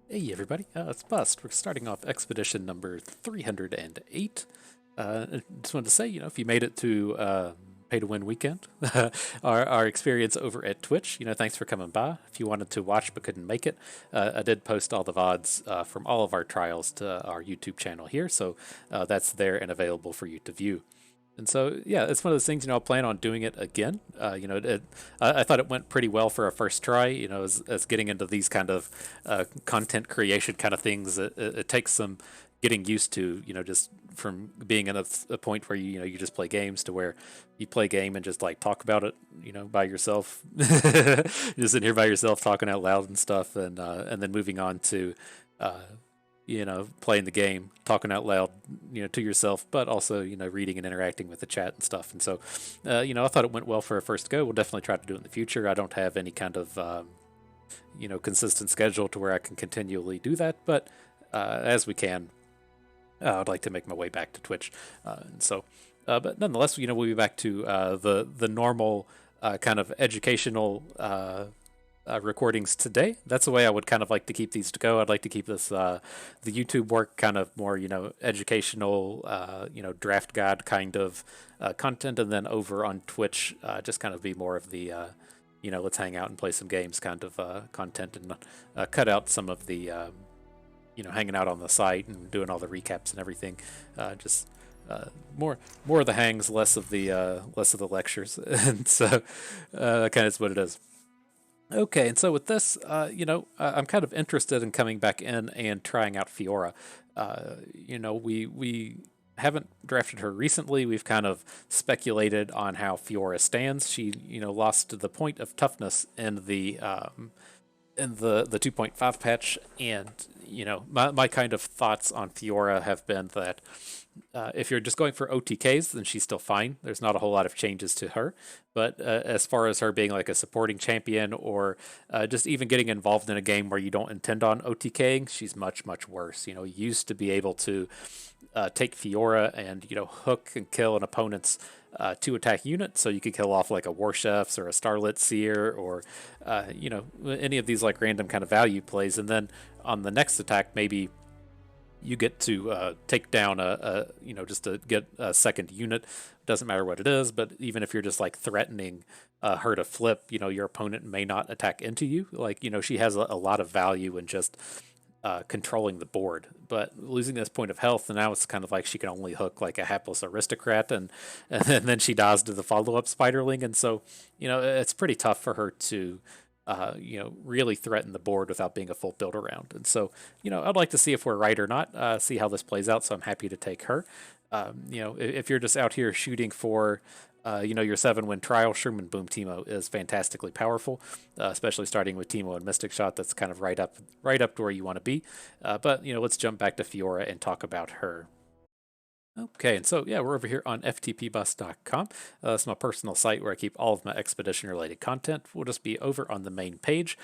Hey everybody, it's Bust. We're starting off expedition number 308. I just wanted to say, if you made it to Pay to Win weekend, our experience over at Twitch, thanks for coming by. If you wanted to watch but couldn't make it, I did post all the VODs from all of our trials to our YouTube channel here, so that's there and available for you to view. And so, yeah, it's one of those things. I plan on doing it again. I thought it went pretty well for a first try. As getting into these kind of content creation kind of things, it takes some getting used to. Just from being in a point where you just play games to where you play a game and just like talk about it, by yourself, just sitting here by yourself talking out loud and stuff, and then moving on to uh, playing the game, talking out loud, to yourself, but also, reading and interacting with the chat and stuff. And so, I thought it went well for a first go. We'll definitely try to do it in the future. I don't have any kind of, consistent schedule to where I can continually do that, but as we can, I'd like to make my way back to Twitch. And so, but nonetheless, we'll be back to the normal kind of educational recordings today. That's the way I would kind of like to keep these to go. I'd like to keep this the YouTube work kind of more educational, draft guide kind of content, and then over on Twitch just kind of be more of the let's hang out and play some games kind of content, and cut out some of the hanging out on the site and doing all the recaps and everything. Just more of the hangs, less of the lectures, and so that kind of is what it is. Okay, and so with this, I'm kind of interested in coming back in and trying out Fiora. We haven't drafted her recently. We've kind of speculated on how Fiora stands. She, lost the point of toughness in the 2.5 patch, and my kind of thoughts on Fiora have been that if you're just going for OTKs, then she's still fine. There's not a whole lot of changes to her. But as far as her being like a supporting champion, or just even getting involved in a game where you don't intend on OTKing, she's much, much worse. You used to be able to take Fiora and, hook and kill an opponent's two attack unit, so you could kill off like a War Chefs or a Starlit Seer, or any of these like random kind of value plays, and then on the next attack maybe you get to take down just to get a second unit. Doesn't matter what it is, but even if you're just like threatening her to flip, your opponent may not attack into you. Like, she has a lot of value in just controlling the board. But losing this point of health, and now it's kind of like she can only hook like a hapless aristocrat, and then she dies to the follow up spiderling, and so it's pretty tough for her to really threaten the board without being a full build around. And so, I'd like to see if we're right or not, see how this plays out. So I'm happy to take her. If you're just out here shooting for, your 7-win trial, Sherman Boom Timo is fantastically powerful, especially starting with Timo and Mystic Shot. That's kind of right up to where you want to be. But let's jump back to Fiora and talk about her. Okay, and so yeah, we're over here on ftpbus.com. That's my personal site where I keep all of my expedition related content. We'll just be over on the main page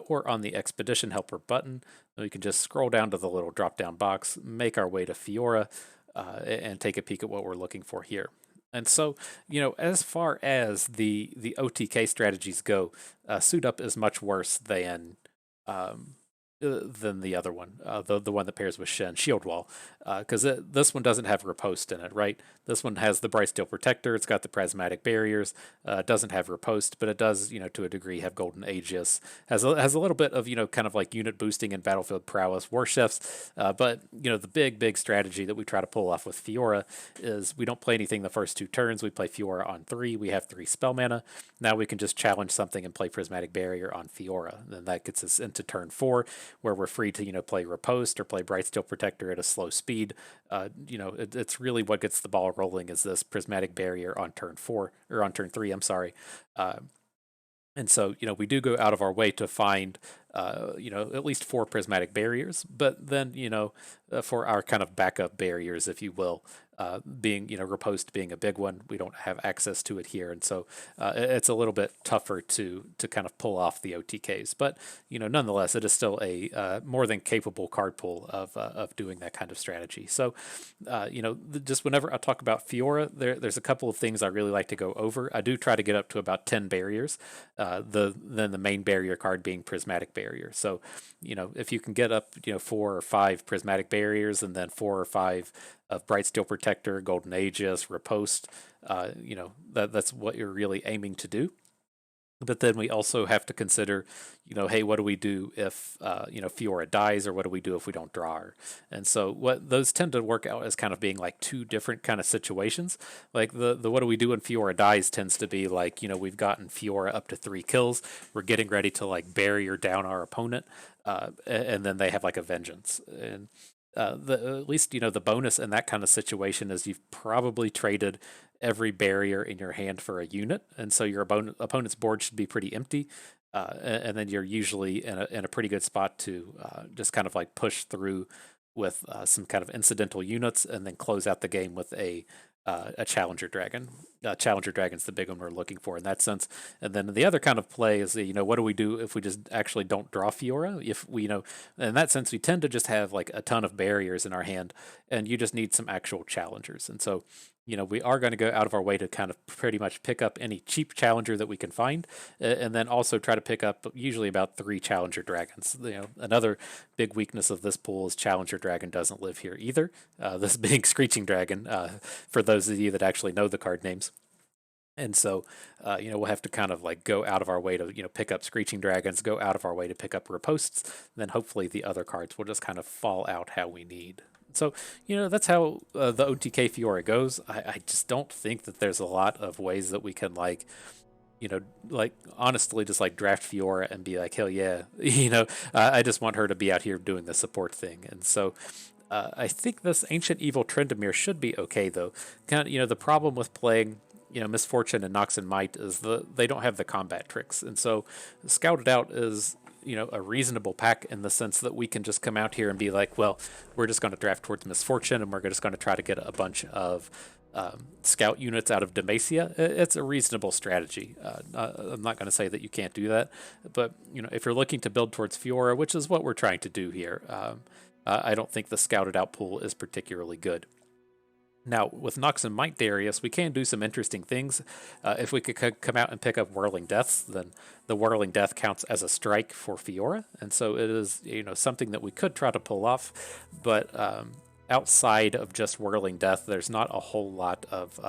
or on the expedition helper button. We can just scroll down to the little drop down box, make our way to Fiora, and take a peek at what we're looking for here. And so, as far as the OTK strategies go, Suit Up is much worse than the other one, the one that pairs with Shen, Shield Wall, because this one doesn't have riposte in it, right? This one has the Bright Steel Protector. It's got the prismatic barriers. Doesn't have riposte, but it does, to a degree, have Golden Aegis. Has a little bit of kind of like unit boosting and battlefield prowess, war chefs. But the big strategy that we try to pull off with Fiora is we don't play anything the first two turns. We play Fiora on 3. We have 3 spell mana. Now we can just challenge something and play Prismatic Barrier on Fiora. Then that gets us into turn 4, where we're free to play Riposte or play Bright Steel Protector at a slow speed. It's really what gets the ball rolling is this Prismatic Barrier on turn 4 or on turn 3. I'm sorry. And so, we do go out of our way to find, at least 4 prismatic barriers. But then, for our kind of backup barriers, if you will, being, Riposte being a big one, we don't have access to it here, and so it's a little bit tougher to kind of pull off the OTKs. But nonetheless, it is still a more than capable card pool of doing that kind of strategy. So, just whenever I talk about Fiora, there's a couple of things I really like to go over. I do try to get up to about 10 barriers. Then the main barrier card being Prismatic Barrier. So, if you can get up, 4 or 5 Prismatic Barriers, and then 4 or 5 of Bright Steel Protector, Golden Aegis, Riposte, that's what you're really aiming to do. But then we also have to consider, hey, what do we do if, Fiora dies, or what do we do if we don't draw her? And so what those tend to work out as kind of being like two different kind of situations. Like the what do we do when Fiora dies tends to be like, we've gotten Fiora up to 3 kills. We're getting ready to like barrier down our opponent. And then they have like a vengeance. And at least the bonus in that kind of situation is you've probably traded every barrier in your hand for a unit, and so your opponent's board should be pretty empty, and then you're usually in a pretty good spot to just kind of like push through with some kind of incidental units, and then close out the game with a Challenger Dragon. Challenger Dragon's the big one we're looking for in that sense. And then the other kind of play is, what do we do if we just actually don't draw Fiora? If we, in that sense, we tend to just have like a ton of barriers in our hand, and you just need some actual challengers. And so, we are going to go out of our way to kind of pretty much pick up any cheap challenger that we can find, and then also try to pick up usually about 3 Challenger Dragons. Another big weakness of this pool is Challenger Dragon doesn't live here either. This being Screeching Dragon, for those of you that actually know the card names. And so, we'll have to kind of like go out of our way to, pick up Screeching Dragons, go out of our way to pick up Ripostes. Then hopefully the other cards will just kind of fall out how we need. So, that's how the OTK Fiora goes. I just don't think that there's a lot of ways that we can like honestly just like draft Fiora and be like, hell yeah, I just want her to be out here doing the support thing. And so I think this Ancient Evil Tryndamere should be okay though. Kind of, the problem with playing Misfortune and Nox and Might is they don't have the combat tricks, and so Scouted Out is a reasonable pack in the sense that we can just come out here and be like, well, we're just going to draft towards Misfortune, and we're just going to try to get a bunch of scout units out of Demacia. It's a reasonable strategy. I'm not going to say that you can't do that, but if you're looking to build towards Fiora, which is what we're trying to do here, I don't think the Scouted Out pool is particularly good. Now, with Nox and Might Darius, we can do some interesting things. If we could come out and pick up Whirling Deaths, then the Whirling Death counts as a strike for Fiora, and so it is something that we could try to pull off. But outside of just Whirling Death, there's not a whole lot of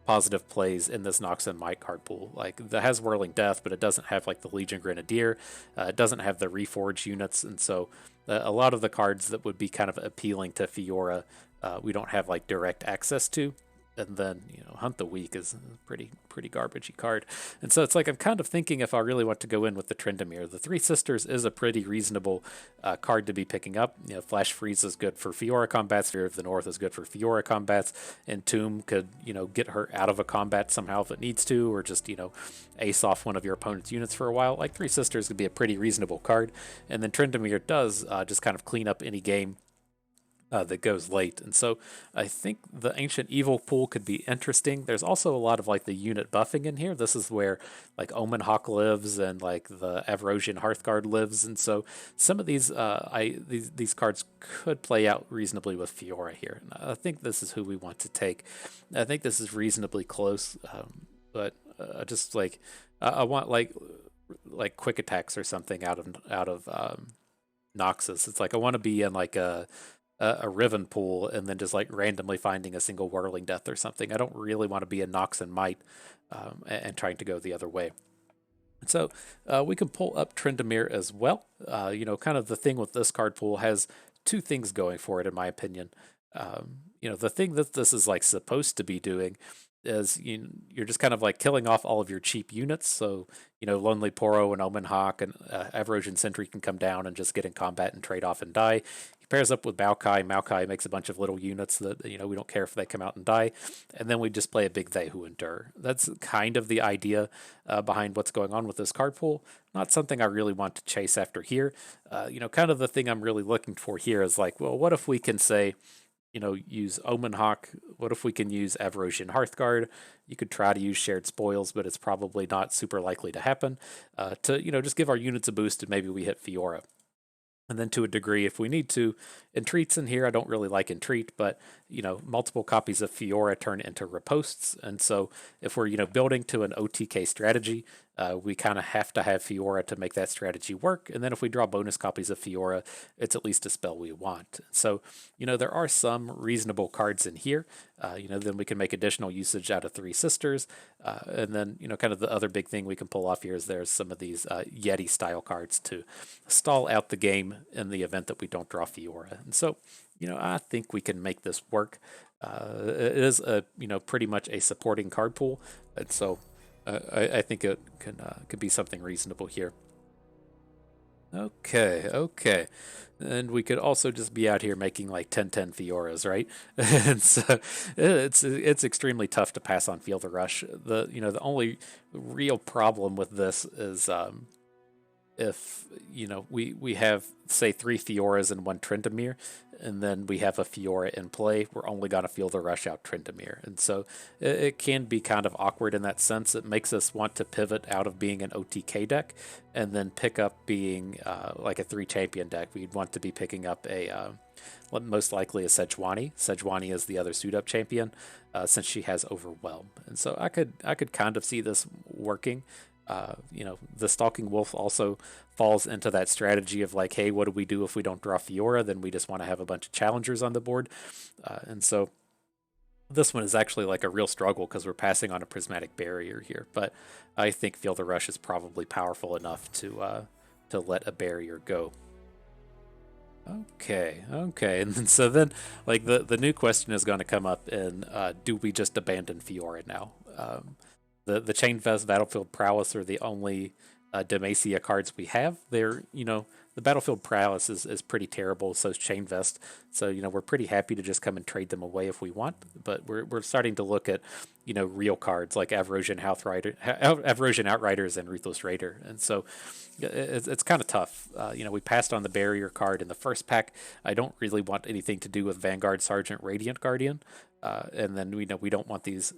positive plays in this Nox and Might card pool. Like, it has Whirling Death, but it doesn't have like the Legion Grenadier. It doesn't have the Reforge units, and so a lot of the cards that would be kind of appealing to Fiora, we don't have like direct access to. And then Hunt the Weak is a pretty garbagey card, and so it's like I'm kind of thinking if I really want to go in with the Tryndamere, the Three Sisters is a pretty reasonable card to be picking up. Flash Freeze is good for Fiora combats. Fear of the North is good for Fiora combats. Entomb could get her out of a combat somehow if it needs to, or just ace off one of your opponent's units for a while. Like Three Sisters could be a pretty reasonable card, and then Tryndamere does just kind of clean up any game that goes late. And so I think the Ancient Evil pool could be interesting. There's also a lot of like the unit buffing in here. This is where like Omen Hawk lives, and like the Avarosian Hearthguard lives. And so some of these these cards could play out reasonably with Fiora here. And I think this is who we want to take. I think this is reasonably close, but just like I want like quick attacks or something out of Noxus. It's like I want to be in like a Riven pool and then just like randomly finding a single Whirling Death or something. I don't really want to be a Nox and Might and trying to go the other way. So we can pull up Tryndamere as well. Kind of the thing with this card pool has two things going for it, in my opinion. The thing that this is like supposed to be doing is you're just kind of like killing off all of your cheap units. So, Lonely Poro and Omen Hawk and Avarosian Sentry can come down and just get in combat and trade off and die. He pairs up with Maokai. Maokai makes a bunch of little units that, we don't care if they come out and die. And then we just play a big They Who Endure. That's kind of the idea behind what's going on with this card pool. Not something I really want to chase after here. Kind of the thing I'm really looking for here is like, well, what if we can say, use Omen Hawk? What if we can use Avarosian Hearthguard? You could try to use Shared Spoils, but it's probably not super likely to happen. To just give our units a boost, and maybe we hit Fiora. And then to a degree, if we need to, Entreat's in here. I don't really like Entreat, but multiple copies of Fiora turn into ripostes. And so if we're building to an OTK strategy, we kind of have to have Fiora to make that strategy work. And then if we draw bonus copies of Fiora, it's at least a spell we want. So there are some reasonable cards in here. Then we can make additional usage out of Three Sisters. And then kind of the other big thing we can pull off here is there's some of these Yeti style cards to stall out the game in the event that we don't draw Fiora. And so I think we can make this work. It is a pretty much a supporting card pool, and so I think it could be something reasonable here. Okay. And we could also just be out here making like 10-10 Fioras, right? And so it's extremely tough to pass on Feel the Rush. The only real problem with this is if we have, say, 3 Fioras and 1 Tryndamere, and then we have a Fiora in play, we're only going to Feel the Rush out Tryndamere. And so it can be kind of awkward in that sense. It makes us want to pivot out of being an OTK deck and then pick up being like a 3 champion deck. We'd want to be picking up a most likely a Sejuani. Sejuani is the other Suit Up champion since she has Overwhelm. And so I could kind of see this working. The Stalking Wolf also falls into that strategy of like, hey, what do we do if we don't draw Fiora? Then we just want to have a bunch of challengers on the board. And so this one is actually like a real struggle because we're passing on a Prismatic Barrier here. But I think Feel the Rush is probably powerful enough to let a barrier go. Okay. And so then, like, the new question is going to come up in, do we just abandon Fiora now? The Chain Vest, Battlefield Prowess are the only Demacia cards we have. They're, the Battlefield Prowess is pretty terrible, so is Chain Vest. So, we're pretty happy to just come and trade them away if we want. But we're starting to look at, real cards like Avarosian Outriders and Ruthless Raider. And so it's kind of tough. We passed on the Barrier card in the first pack. I don't really want anything to do with Vanguard Sergeant Radiant Guardian. And then we don't want these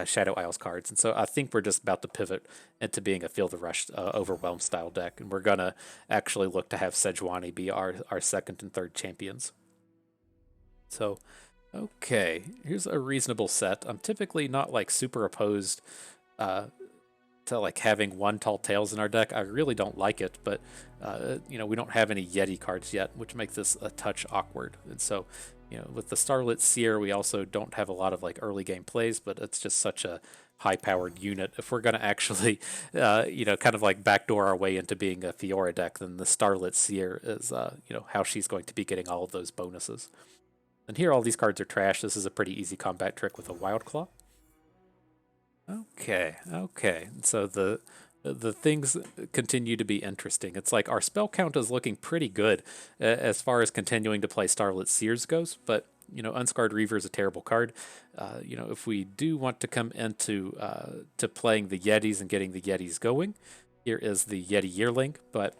Shadow Isles cards. And so I think we're just about to pivot into being a Feel the Rush Overwhelm style deck. And we're going to actually look to have Sejuani be our second and third champions. So, okay, here's a reasonable set. I'm typically not like super opposed to like having 1 Tall Tales in our deck. I really don't like it, but we don't have any Yeti cards yet, which makes this a touch awkward. And so with the Starlit Seer, we also don't have a lot of like early game plays, but it's just such a high-powered unit. If we're going to actually, kind of like backdoor our way into being a Fiora deck, then the Starlit Seer is, how she's going to be getting all of those bonuses. And here, all these cards are trash. This is a pretty easy combat trick with a Wild Claw. Okay. So the things continue to be interesting. It's like our spell count is looking pretty good as far as continuing to play Starlit Seers goes, but Unscarred Reaver is a terrible card. If we do want to come into to playing the Yetis and getting the Yetis going, here is the Yeti Yearling, but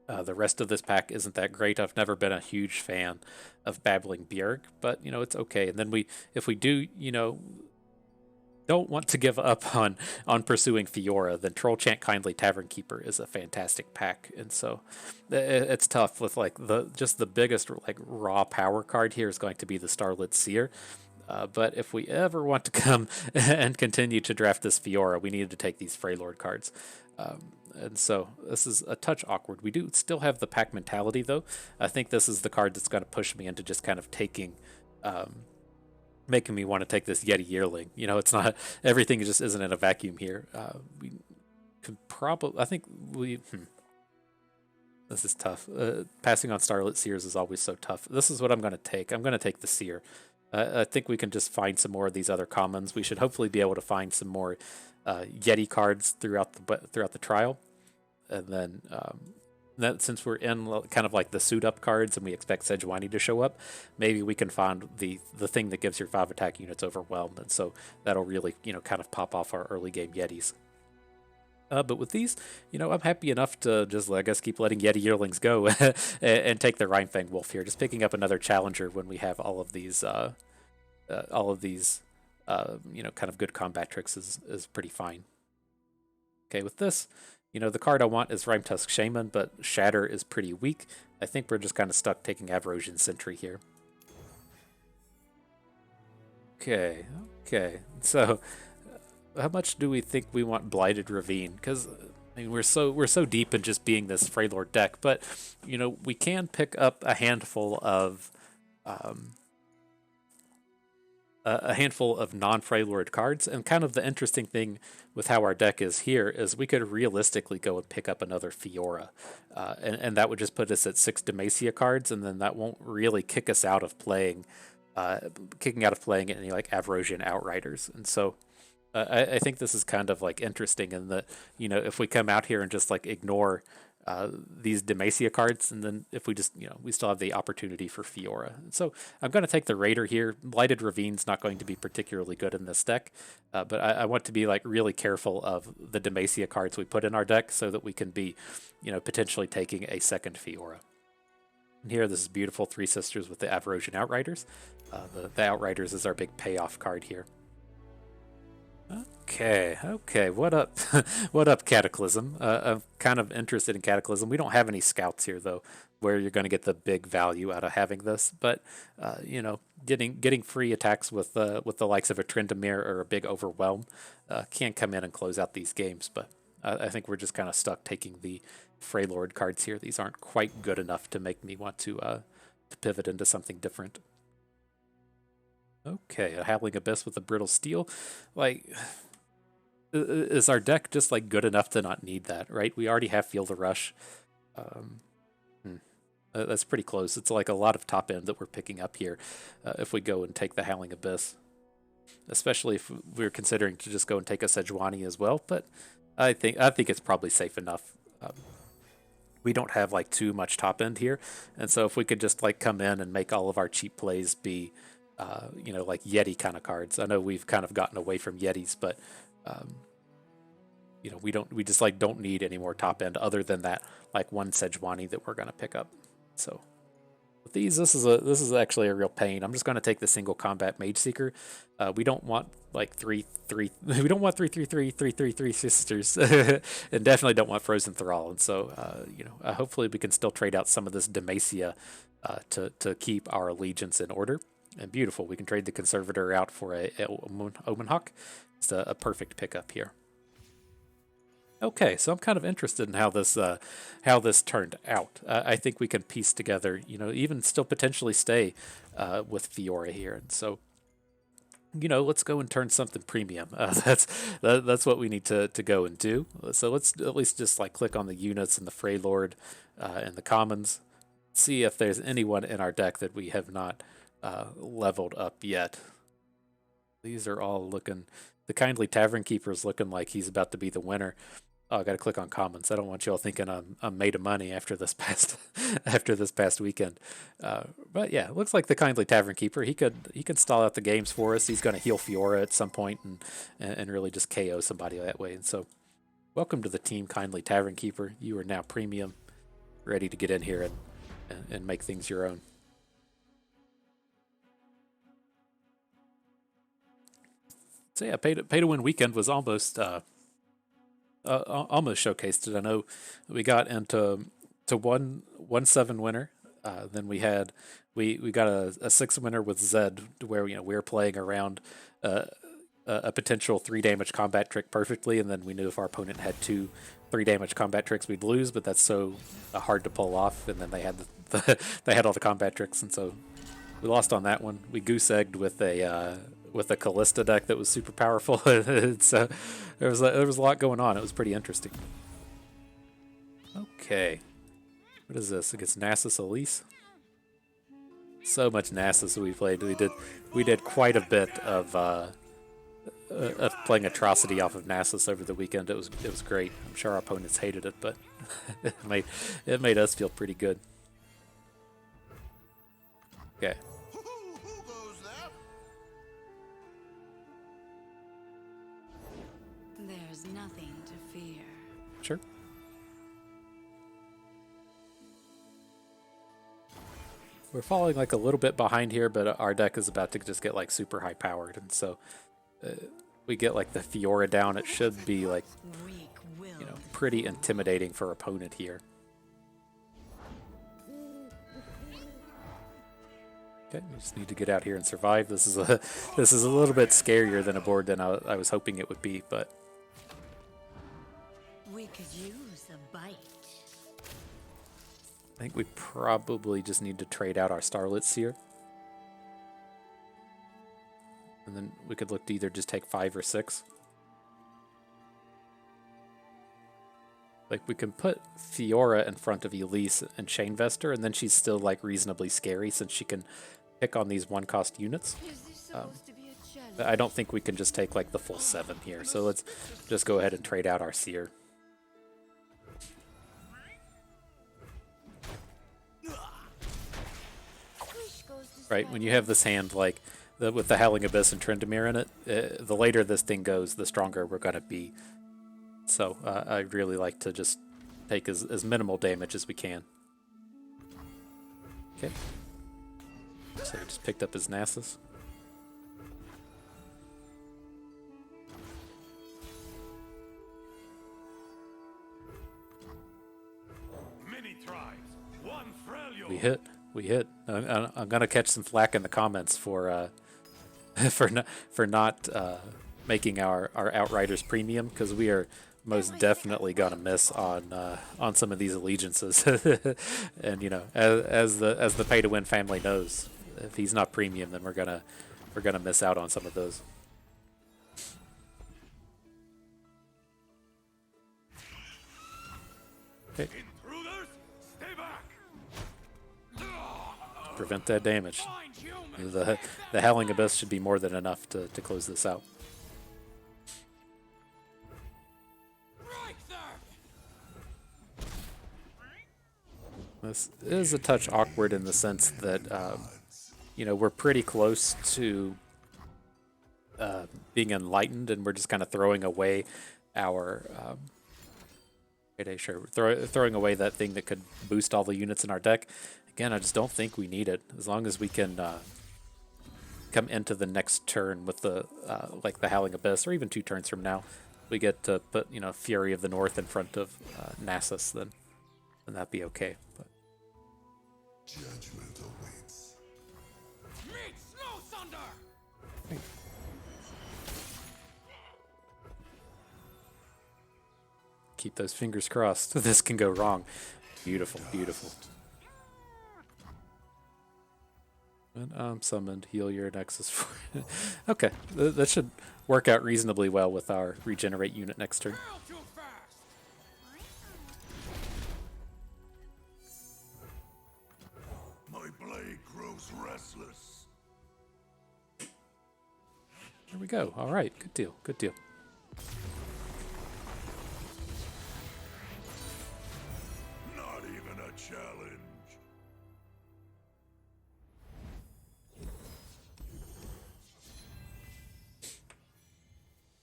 the rest of this pack isn't that great. I've never been a huge fan of Babbling Bjerg, but it's okay. And then if we do, don't want to give up on pursuing Fiora, then Troll Chant Kindly Tavern Keeper is a fantastic pack. And so it's tough with like the biggest like raw power card here is going to be the Starlit Seer. But if we ever want to come and continue to draft this Fiora, we need to take these Freljord cards. And so this is a touch awkward. We do still have the pack mentality though. I think this is the card that's going to push me into just kind of taking making me want to take this Yeti Yearling. It's not, everything just isn't in a vacuum here. We could probably, I think this is tough. Passing on Starlit Seers is always so tough. This is what I'm going to take. I'm going to take the Seer. I think we can just find some more of these other commons. We should hopefully be able to find some more Yeti cards throughout the trial. And then that since we're in kind of like the Suit Up cards and we expect Sejuani to show up, maybe we can find the thing that gives your 5 attack units Overwhelmed, and so that'll really kind of pop off our early game Yetis. But with these, I'm happy enough to just, I guess, keep letting Yeti Yearlings go and take the Rhinefang Wolf here. Just picking up another challenger when we have all of these, kind of good combat tricks is pretty fine. Okay, with this, the card I want is Rhymetusk Shaman, but Shatter is pretty weak. I think we're just kind of stuck taking Avarosian Sentry here. Okay. So, how much do we think we want Blighted Ravine? Because we're so deep in just being this Freljord deck, but we can pick up a handful of non-Freljord cards, and kind of the interesting thing with how our deck is here is we could realistically go and pick up another Fiora, and that would just put us at 6 Demacia cards, and then that won't really kick us out of playing, any like Avarosian Outriders, and so. I think this is kind of like interesting in that, if we come out here and just like ignore these Demacia cards, and then if we just, we still have the opportunity for Fiora. So I'm going to take the Raider here. Blighted Ravine's not going to be particularly good in this deck, but I want to be like really careful of the Demacia cards we put in our deck so that we can be, potentially taking a second Fiora. And here, this is beautiful Three Sisters with the Avarosian Outriders. The Outriders is our big payoff card here. Okay. What up? What up, Cataclysm? I'm kind of interested in Cataclysm. We don't have any scouts here, though, where you're going to get the big value out of having this. But getting free attacks with the likes of a Tryndamere or a big Overwhelm can come in and close out these games. But I think we're just kind of stuck taking the Freljord cards here. These aren't quite good enough to make me want to pivot into something different. Okay, a Howling Abyss with a Brittle Steel. Like, is our deck just like good enough to not need that, right? We already have Feel the Rush. That's pretty close. It's like a lot of top end that we're picking up here if we go and take the Howling Abyss. Especially if we're considering to just go and take a Sejuani as well, but I think it's probably safe enough. We don't have like too much top end here, and so if we could just like come in and make all of our cheap plays be like Yeti kind of cards. I know we've kind of gotten away from Yetis, but we just like don't need any more top end other than that like one Sejuani that we're gonna pick up. So with these, this is actually a real pain. I'm just gonna take the single combat Mage Seeker. We don't want like we don't want 3/3/3/3/3 sisters, and definitely don't want Frozen Thrall. And so hopefully we can still trade out some of this Demacia to keep our allegiance in order. And beautiful, we can trade the Conservator out for a Omen Hawk. It's a perfect pickup here. Okay, so I'm kind of interested in how this turned out. I think we can piece together, even still potentially stay with Fiora here. And so, let's go and turn something premium. That's what we need to go and do. So let's at least just like click on the units and the Freljord and the commons. See if there's anyone in our deck that we have not leveled up yet. These are all looking. The Kindly Tavern Keeper is looking like he's about to be the winner. Oh, I got to click on comments. I don't want y'all thinking I'm made of money after this past weekend. But yeah, it looks like the Kindly Tavern Keeper. He could stall out the games for us. He's going to heal Fiora at some point and really just KO somebody that way. And so, welcome to the team, Kindly Tavern Keeper. You are now premium, ready to get in here and make things your own. So yeah, pay to win weekend was almost showcased it. I know we got into 1-7 winner. Then we got a 6 winner with Zed, where we were playing around a potential 3 damage combat trick perfectly, and then we knew if our opponent had 2 3 damage combat tricks we'd lose, but that's so hard to pull off. And then they had they had all the combat tricks, and so we lost on that one. We goose egged with a Callista deck that was super powerful. So there was a lot going on. It was pretty interesting. Okay, what is this? Against Nasus Elise. So much Nasus we played. We did quite a bit of playing Atrocity off of Nasus over the weekend. It was great. I'm sure our opponents hated it, but it made us feel pretty good. Okay. There's nothing to fear. we're falling like a little bit behind here, but our deck is about to just get like super high powered, and so we get like the Fiora down. It should be like, you know, pretty intimidating for opponent here. Okay, we just need to get out here and survive. This is a little bit scarier than a board than I was hoping it would be, but we could use a bite. I think we probably just need to trade out our Starlit Seer. And then we could look to either just take 5 or 6. Like, we can put Fiora in front of Elise and Chainvestor, and then she's still, like, reasonably scary since she can pick on these 1-cost units. But I don't think we can just take, like, the full 7 here. So let's just go ahead and trade out our Seer. Right, when you have this hand, like, with the Howling Abyss and Tryndamere in it, the later this thing goes, the stronger we're going to be. So I really like to just take as minimal damage as we can. Okay. So we just picked up his Nasus. Many tribes, one Freljord. We hit. I'm gonna catch some flack in the comments for not making our Outriders premium, because we are most definitely gonna miss on some of these allegiances. And you know, as the pay to win family knows, if he's not premium, then we're gonna miss out on some of those. Okay. Prevent that damage. The Howling Abyss should be more than enough to close this out. This is a touch awkward in the sense that you know, we're pretty close to being enlightened, and we're just kind of throwing away our throwing away that thing that could boost all the units in our deck. Again, I just don't think we need it. As long as we can come into the next turn with the like the Howling Abyss, or even 2 turns from now, we get to put, you know, Fury of the North in front of Nasus, then that'd be okay. But judgment awaits. Meet Snow Thunder. okay. Keep those fingers crossed. This can go wrong. Beautiful, beautiful. And summoned, heal your Nexus for okay, that should work out reasonably well with our regenerate unit next turn. My blade grows restless. There we go. All right, good deal, good deal. Not even a challenge.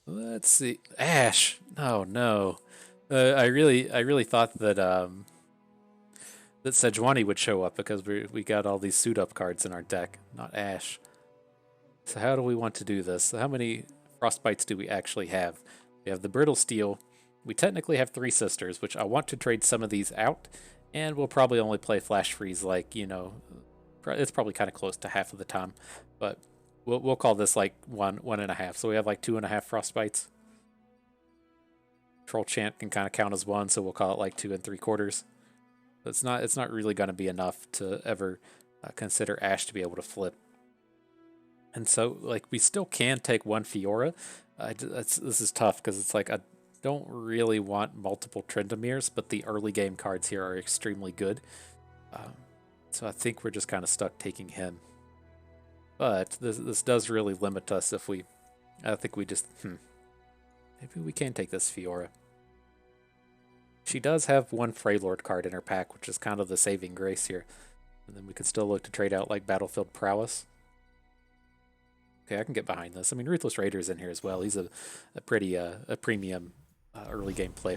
Let's see. Ash. Oh no. I really thought that that Sejuani would show up, because we got all these Suit Up cards in our deck, not Ash. So how do we want to do this? How many Frostbites do we actually have? We have the Brittle Steel. We technically have 3 Sisters, which I want to trade some of these out, and we'll probably only play Flash Freeze, like, you know, it's probably kind of close to half of the time, but we'll call this like 1.5. So we have like 2.5 Frostbites. Troll Chant can kind of count as 1, so we'll call it like 2 3/4. But it's not really going to be enough to ever consider Ash to be able to flip. And so, like, we still can take 1 Fiora. This is tough, because it's like I don't really want multiple Tryndameres, but the early game cards here are extremely good. So I think we're just kind of stuck taking him. But this does really limit us if we... I think we just... Maybe we can take this Fiora. She does have 1 Freljord card in her pack, which is kind of the saving grace here. And then we can still look to trade out, like, Battlefield Prowess. Okay, I can get behind this. I mean, Ruthless Raider's in here as well. He's a pretty a premium early game play.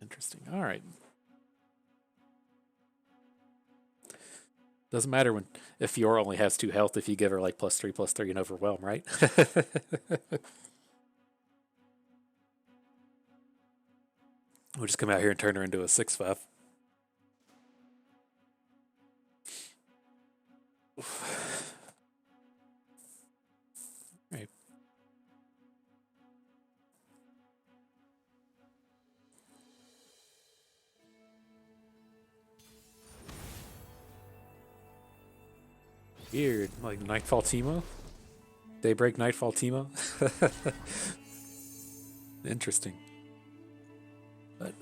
Interesting. All right. Doesn't matter when if Fiora only has 2 health if you give her like +3/+3 and overwhelm, right? We'll just come out here and turn her into a 6/5. Right. Weird, like Nightfall Teemo? Daybreak Nightfall Teemo? Interesting. But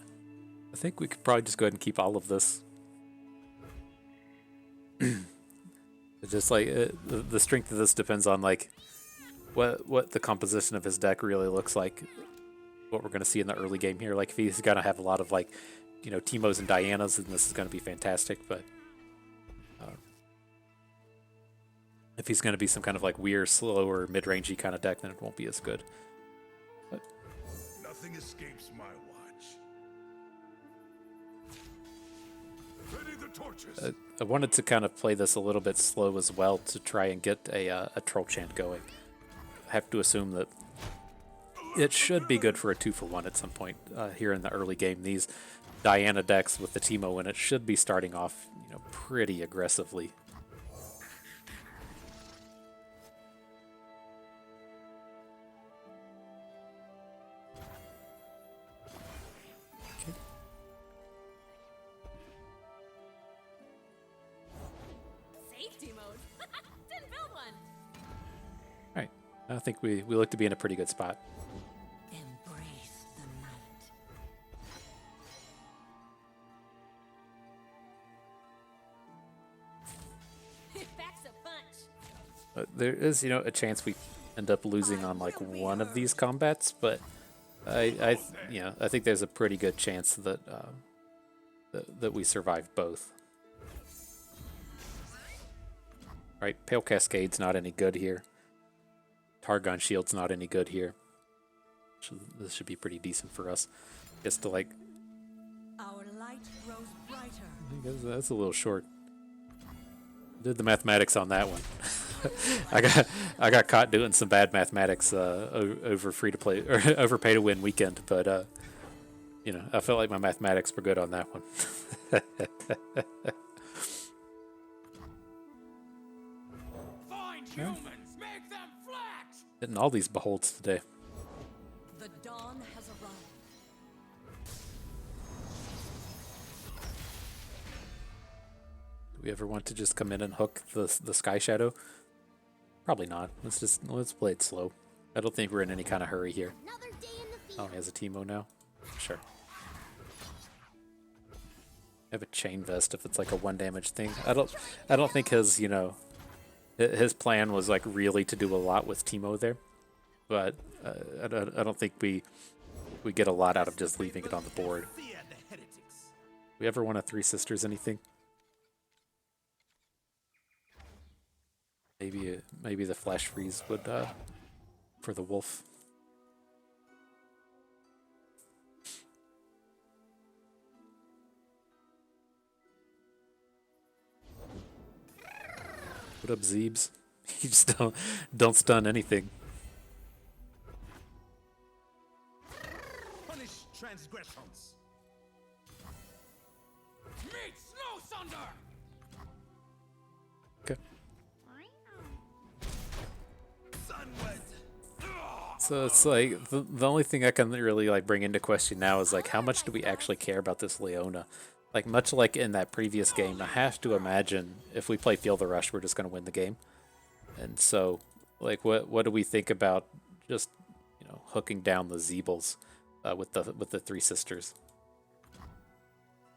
I think we could probably just go ahead and keep all of this. It's just like the strength of this depends on like what the composition of his deck really looks like. What we're gonna see in the early game here. Like if he's gonna have a lot of like, you know, Teemos and Dianas, then this is gonna be fantastic. But if he's gonna be some kind of like weird, slower, mid-rangey kind of deck, then it won't be as good. But Nothing escapes my watch. Ready the torches. I wanted to kind of play this a little bit slow as well to try and get a troll chant going. I have to assume that it should be good for a 2-for-1 at some point here in the early game. These Diana decks with the Teemo in it should be starting off, you know, pretty aggressively. Safety mode. Didn't build one. All right, I think we look to be in a pretty good spot. Embrace the night. It packs a punch. There is, you know, a chance we end up losing on like one of these combats, but I think there's a pretty good chance that that we survive both. Right, Pale Cascade's not any good here. Targon Shield's not any good here. So this should be pretty decent for us. Just to like, Our light grows brighter. that's a little short. Did the mathematics on that one. I got caught doing some bad mathematics over free to play or over pay to win weekend, but you know, I felt like my mathematics were good on that one. Find humans, make them flat! Hitting all these beholds today. The dawn has arrived. Do we ever want to just come in and hook the Sky Shadow? Probably not. Let's play it slow. I don't think we're in any kind of hurry here. Another day in the field. Oh, he has a Teemo now? Sure. I have a Chain Vest if it's like a 1 damage thing. I don't think his, you know, his plan was like really to do a lot with Teemo there. But I don't think we get a lot out of just leaving it on the board. We ever want a Three Sisters anything? Maybe the Flash Freeze would for the wolf. What up, Zeebs? You just don't stun anything. Punish transgressions. Meet Snow Thunder! Okay. Sunward! So it's like the only thing I can really like bring into question now is like how much do we actually care about this Leona? Like much like in that previous game, I have to imagine if we play Feel the Rush, we're just going to win the game. And so, like, what do we think about just, you know, hooking down the Zeebles with the Three Sisters?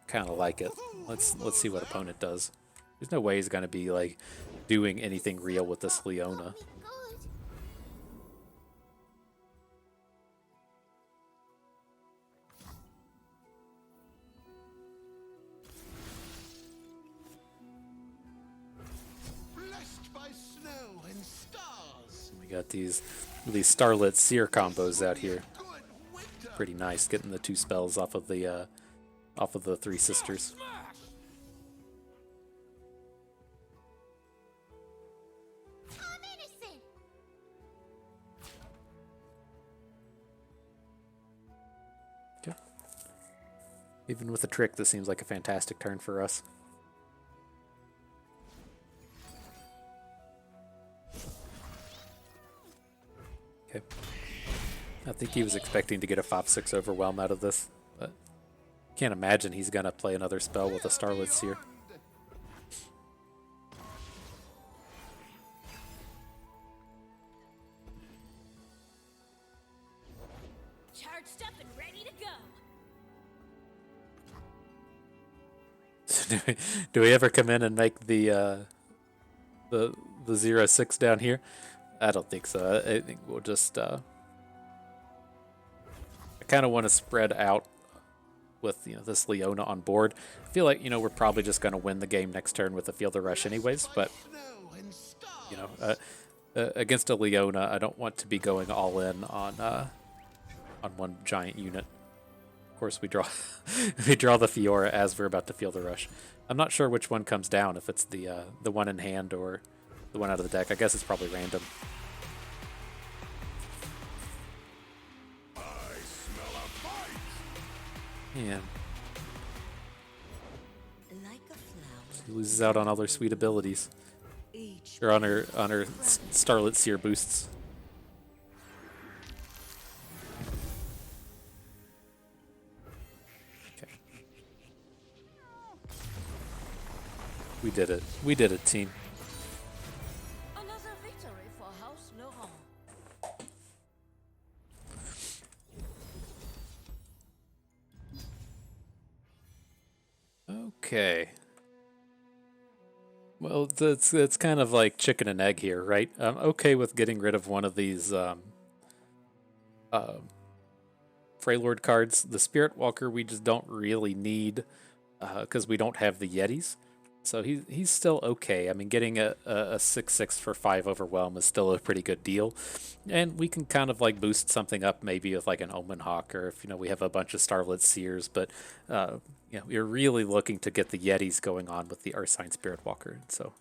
Kind of like it. Let's see what opponent does. There's no way he's going to be like doing anything real with this Leona. Blessed by snow and stars. We got these Starlit Seer combos out here. Pretty nice, getting the 2 spells off of the Three Sisters. Smash! Even with the trick, this seems like a fantastic turn for us. Okay. I think he was expecting to get a 5/6 overwhelm out of this, but can't imagine he's gonna play another spell with a Starlit Seer. Charged up and ready to go. Do we ever come in and make the 0/6 down here? I don't think so. I think we'll just I kind of want to spread out with this Leona on board. I feel like we're probably just going to win the game next turn with a Field of Rush anyways, but against a Leona, I don't want to be going all in on one giant unit. Of course, we draw we draw the Fiora as we're about to Field of Rush. I'm not sure which one comes down, if it's the one in hand or the one out of the deck. I guess it's probably random. I smell a fight. Yeah. Like a flower. She loses out on all her sweet abilities. Each Or on her Starlit Seer boosts. Okay. We did it. We did it, team. another victory for House Laurent. Okay. Well, it's kind of like chicken and egg here, right? I'm okay with getting rid of one of these Freljord cards. The Spirit Walker we just don't really need because we don't have the Yetis. So he's still okay. I mean, getting a 6/6 for 5 Overwhelm is still a pretty good deal. And we can kind of like boost something up maybe with like an Omen Hawk, or if we have a bunch of Starlit Seers, but we're really looking to get the Yetis going on with the Ursine Spirit Walker. So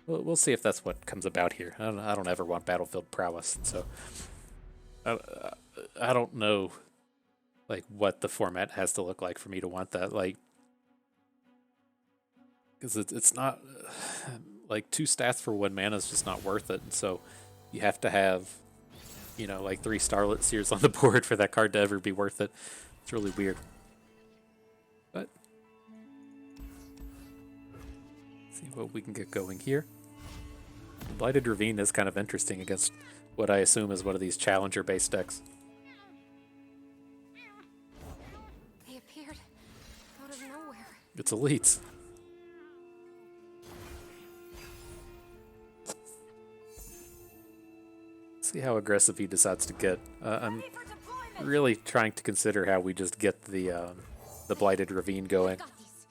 we'll see if that's what comes about here. I don't ever want battlefield prowess, so I don't know like what the format has to look like for me to want that. Like, because it's not like 2 stats for 1 mana is just not worth it. And so you have to have like 3 Starlit Seers on the board for that card to ever be worth it. It's really weird. But let's see what we can get going here. Blighted Ravine is kind of interesting against what I assume is one of these challenger based decks. They appeared out of nowhere. It's elites. See how aggressive he decides to get. I'm Ready for deployment. really trying to consider how we just get the Blighted Ravine going. Got these.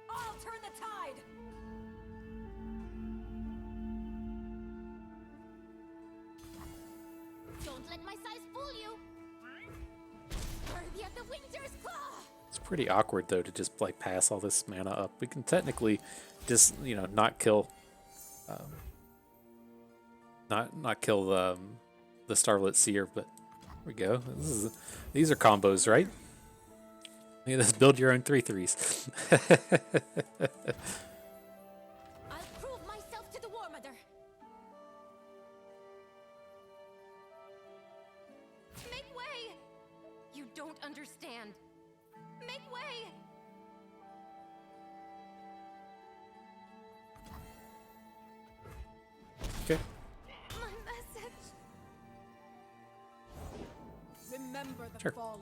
I'll turn the tide. Don't let my size fool you. Worthy of the winter's claw. It's pretty awkward though to just like pass all this mana up. We can technically just not kill, not kill the Starlit Seer, but there we go. These are combos, right? You just build your own 3/3s. I'll prove myself to the War Mother. Make way! You don't understand. Make way! Okay. My message. Remember the Sure. fallen.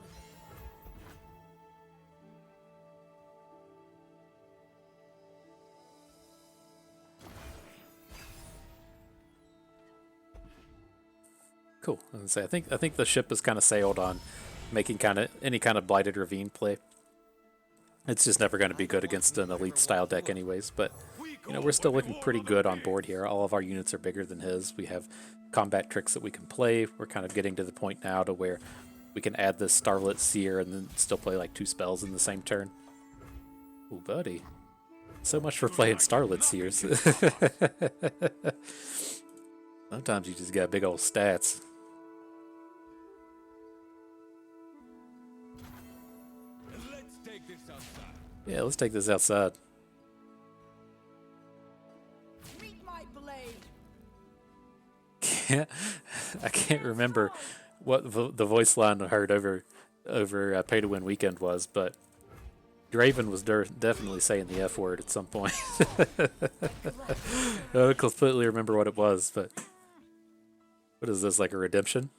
Cool. I was gonna say, I think the ship is kind of sailed on making any kind of Blighted Ravine play. It's just never going to be good against an elite style deck anyways, but we're still looking pretty good on board here. All of our units are bigger than his. We have combat tricks that we can play. We're kind of getting to the point now to where we can add this Starlit Seer and then still play like 2 spells in the same turn. Ooh, buddy. So much for playing Starlit Seers. Sometimes you just got big old stats. Let's Yeah, let's take this outside. Meet my blade. I can't remember what the voice line I heard over Pay to Win Weekend was, but Draven was definitely saying the F word at some point. I don't completely remember what it was, but what is this, like a redemption?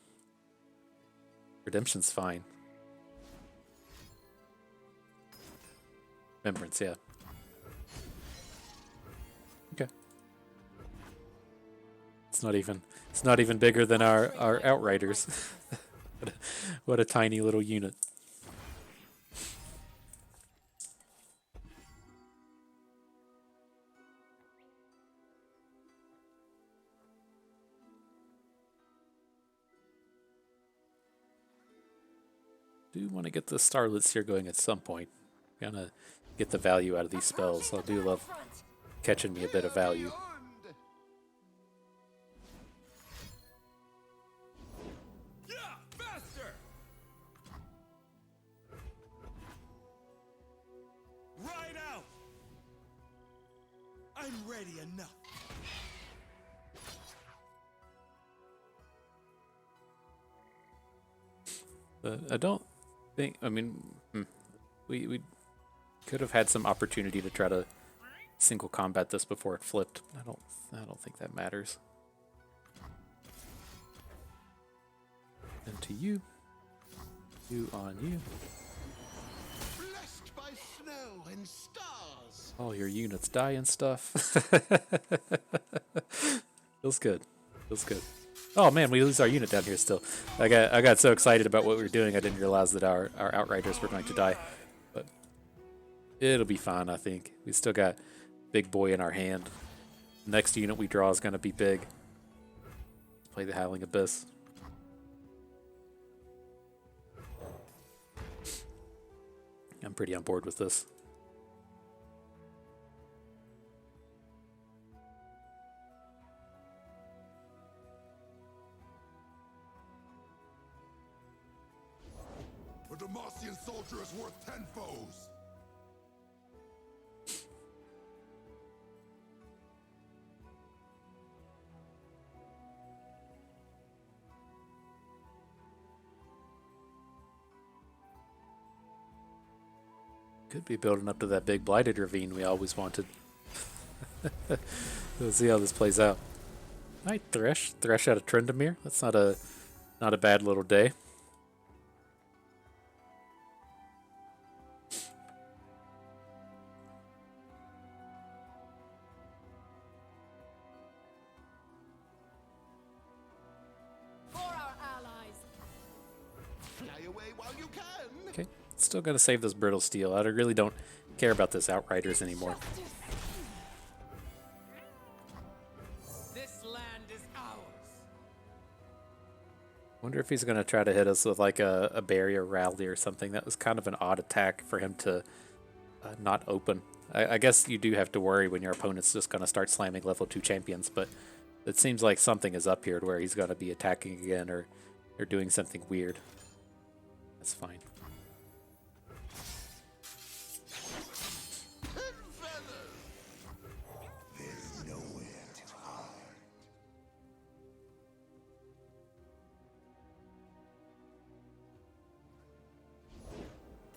Redemption's fine. Remembrance, yeah. Okay. It's not even bigger than our Outriders. What a tiny little unit. Do want to get the Starlit Seer going at some point. Gonna get the value out of these spells. I do love catching me a bit of value. Yeah, faster! Right out! I'm ready enough. I don't think. I mean, we could have had some opportunity to try to single combat this before it flipped. I don't think that matters. And to you on you. Blessed by snow and stars. All your units die and stuff. Feels good. Feels good. Oh man, we lose our unit down here still. I got so excited about what we were doing, I didn't realize that our Outriders were going to die. But it'll be fine, I think. We still got Big Boy in our hand. Next unit we draw is going to be big. Play the Howling Abyss. I'm pretty on board with this. A Demacian soldier is worth 10 foes. Could be building up to that big blighted ravine we always wanted. We'll see how this plays out. Alright, Thresh. Thresh out of Tryndamere. That's not a bad little day. For our allies. Fly away while you can. Okay. Still gotta save this Brittle Steel. I really don't care about this Outriders anymore. This land is ours. Wonder if he's gonna try to hit us with like a barrier rally or something. That was kind of an odd attack for him to not open. I guess you do have to worry when your opponent's just gonna start slamming level 2 champions, but it seems like something is up here to where he's gonna be attacking again or doing something weird. That's fine. There's nowhere to hide.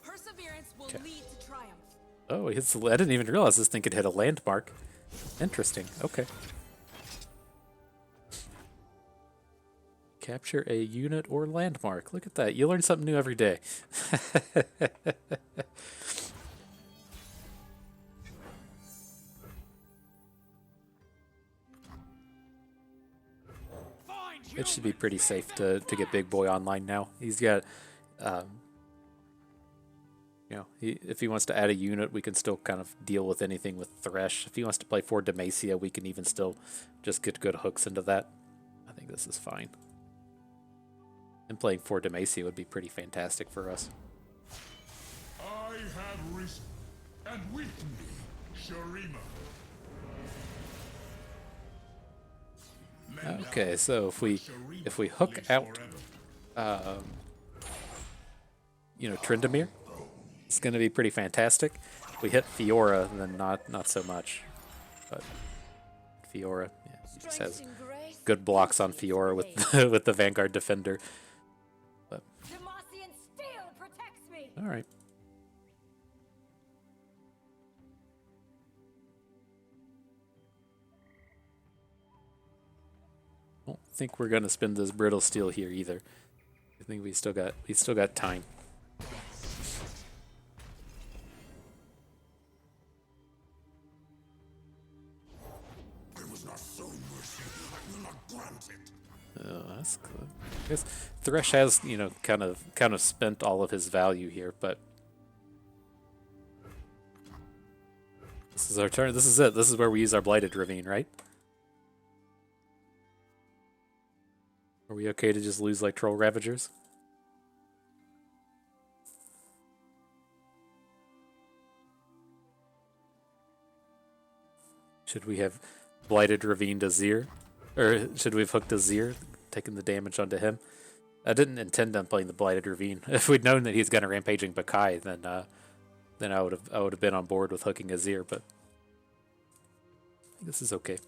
Perseverance will Okay. lead to triumph. Oh, I didn't even realize this thing could hit a landmark. Interesting. Okay. Capture a unit or landmark. Look at that. You learn something new every day. It should be pretty safe to get Big Boy online now. He's got, if he wants to add a unit, we can still kind of deal with anything with Thresh. If he wants to play for Demacia, we can even still just get good hooks into that. I think this is fine. And playing for Demacia would be pretty fantastic for us. I have risen, and with me, Sharima. Okay, so if we hook out, Tryndamere, it's going to be pretty fantastic. we hit Fiora, then not so much. But Fiora, yeah, he just has good blocks on Fiora with with the Vanguard Defender. But Demacian steel protects me. all right. Don't think we're gonna spend this brittle steel here either. I think we still got time. I was not so mercy. I will not grant it. Oh, that's good. I guess Thresh has, you know, kind of spent all of his value here, but this is our turn. This is it. This is where we use our Blighted Ravine, right? Are we okay to just lose like Troll Ravagers? Should we have Blighted Ravine to Azir? Or should we have hooked Azir, taking the damage onto him? I didn't intend on playing the Blighted Ravine. If we'd known that he's gonna rampaging Bakai, then I would have been on board with hooking Azir, but this is okay.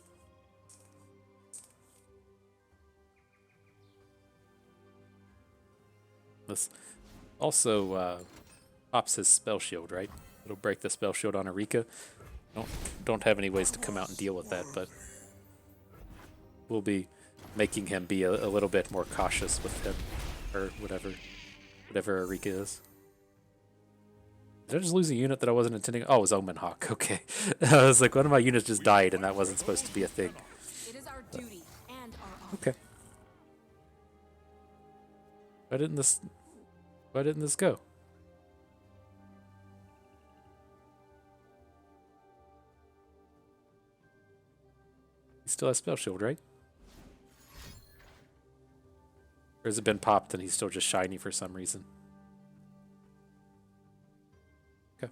This also pops his spell shield, right? It'll break the spell shield on Erika. Don't have any ways to come out and deal with that, but we'll be making him be a little bit more cautious with him, or whatever Erika is. Did I just lose a unit that I wasn't intending? Oh, it was Omen Hawk. Okay, I was like, one of my units just died, and that wasn't supposed to be a thing. It is our duty and our honor. Okay. Why didn't this go? He still has spell shield, right? Or has it been popped and he's still just shiny for some reason? Okay.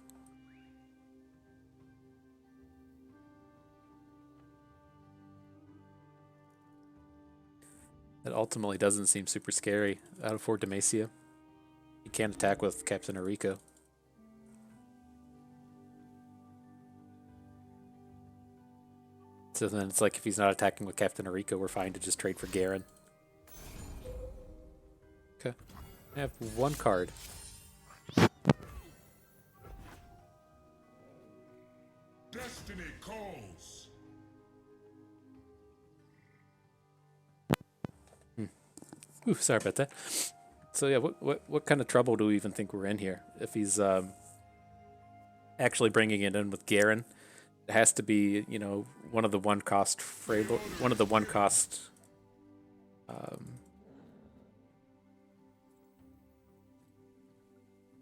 That ultimately doesn't seem super scary out of Fort Demacia. You can't attack with Captain Erika. So then it's like if he's not attacking with Captain Erika, we're fine to just trade for Garen. Okay. I have one card. Destiny calls. Ooh, sorry about that. So yeah, what kind of trouble do we even think we're in here? If he's actually bringing it in with Garen, it has to be, you know, one of the one cost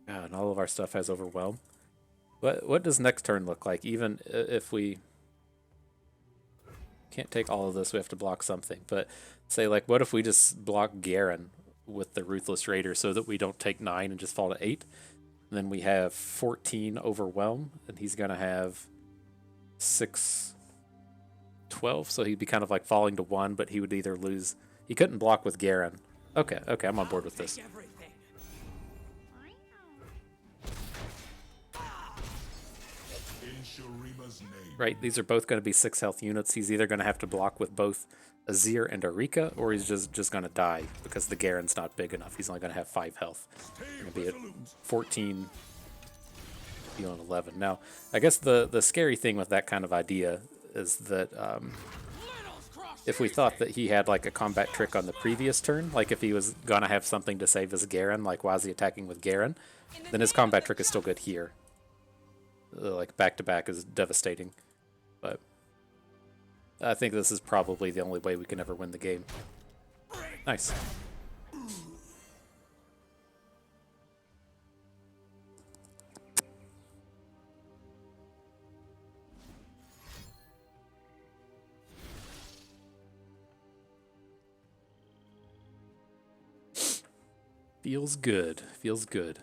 and all of our stuff has Overwhelm. What does next turn look like? Even if we can't take all of this, we have to block something. But say, like, what if we just block Garen with the Ruthless Raider so that we don't take 9 and just fall to 8? And then we have 14 Overwhelm, and he's going to have 6, 12. So he'd be kind of like falling to 1, but he would either lose. He couldn't block with Garen. Okay, I'm on board with this. In Shurima's name. Right, these are both going to be 6 health units. He's either going to have to block with both Azir and Erika, or he's just going to die because the Garen's not big enough. He's only going to have 5 health. Going to be at 14, healing 11. Now, I guess the scary thing with that kind of idea is that if we thought that he had like a combat trick on the previous turn, like if he was going to have something to save his Garen, like why is he attacking with Garen, then his combat trick is still good here. Like back-to-back is devastating. But I think this is probably the only way we can ever win the game. Nice. Feels good. Feels good.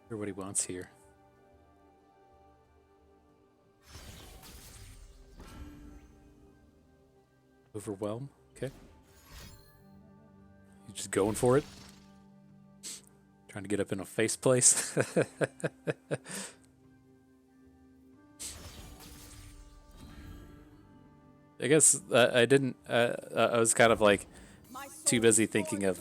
Hear what he wants here. Overwhelm. Okay. You just going for it? Trying to get up in a face place. I guess I didn't. I was kind of like too busy thinking of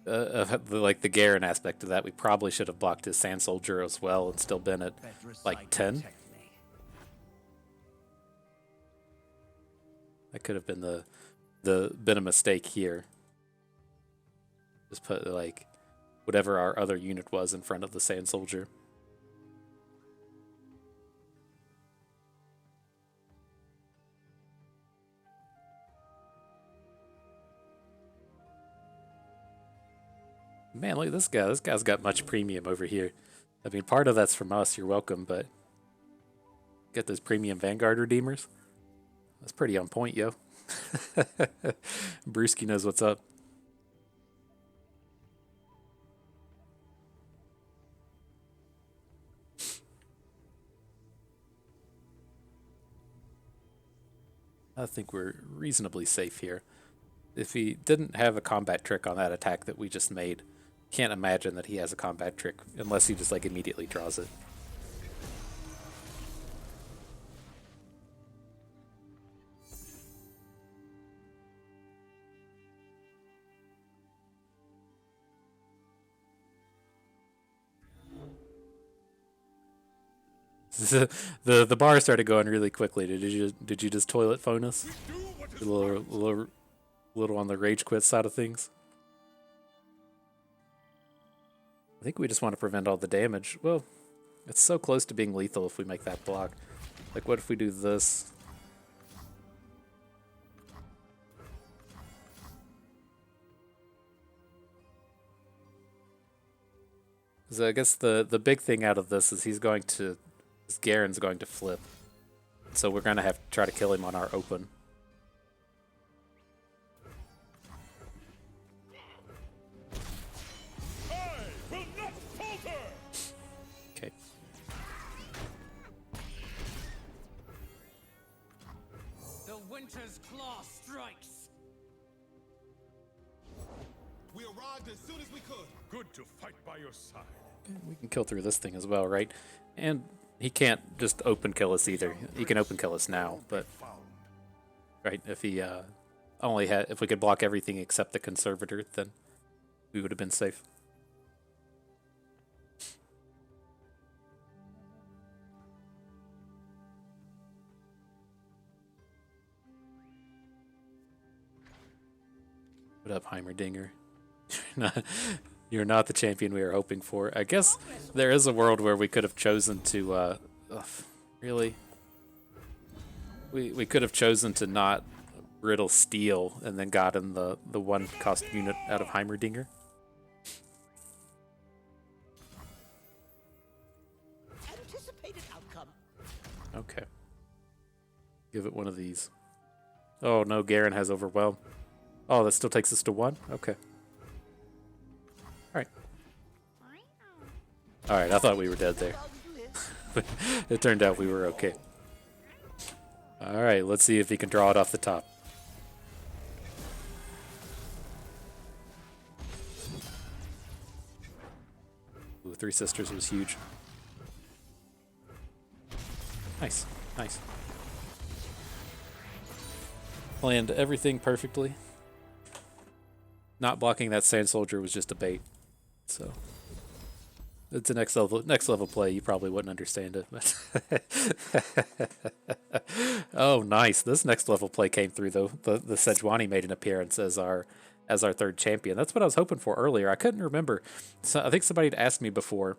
like the Garen aspect of that. We probably should have blocked his Sand Soldier as well and still been at like 10. That could have been been a mistake here. Just put like whatever our other unit was in front of the Sand Soldier. Man, look at this guy. This guy's got much premium over here. I mean, part of that's from us. You're welcome, but get those premium Vanguard redeemers. That's pretty on point, yo. Brewski knows what's up. I think we're reasonably safe here. If he didn't have a combat trick on that attack that we just made, can't imagine that he has a combat trick unless he just like immediately draws it. The bar started going really quickly. Did you just toilet phone us? A little on the rage quit side of things. I think we just want to prevent all the damage. Well, it's so close to being lethal if we make that block. Like, what if we do this? So I guess the big thing out of this is Garen's going to flip. So we're going to have to try to kill him on our open. Okay. The winter's claw strikes. We arrived as soon as we could. Good to fight by your side. We can kill through this thing as well, right? And he can't just open kill us either. He can open kill us now, but right, if he if we could block everything except the Conservator, then we would have been safe. What up, Heimerdinger? You're not the champion we were hoping for. I guess there is a world where we could have chosen to, really? We could have chosen to not riddle Steel and then gotten the one cost unit out of Heimerdinger. Anticipated outcome. Okay. Give it one of these. Oh no, Garen has Overwhelm. Oh, that still takes us to 1? Okay. Alright. Alright, I thought we were dead there. It turned out we were okay. Alright, let's see if he can draw it off the top. Ooh, Three Sisters was huge. Nice, nice. Planned everything perfectly. Not blocking that Sand Soldier was just a bait. So it's a next level play. You probably wouldn't understand it, but oh, nice! This next level play came through though. The Sejuani made an appearance as our third champion. That's what I was hoping for earlier. I couldn't remember. So I think somebody had asked me before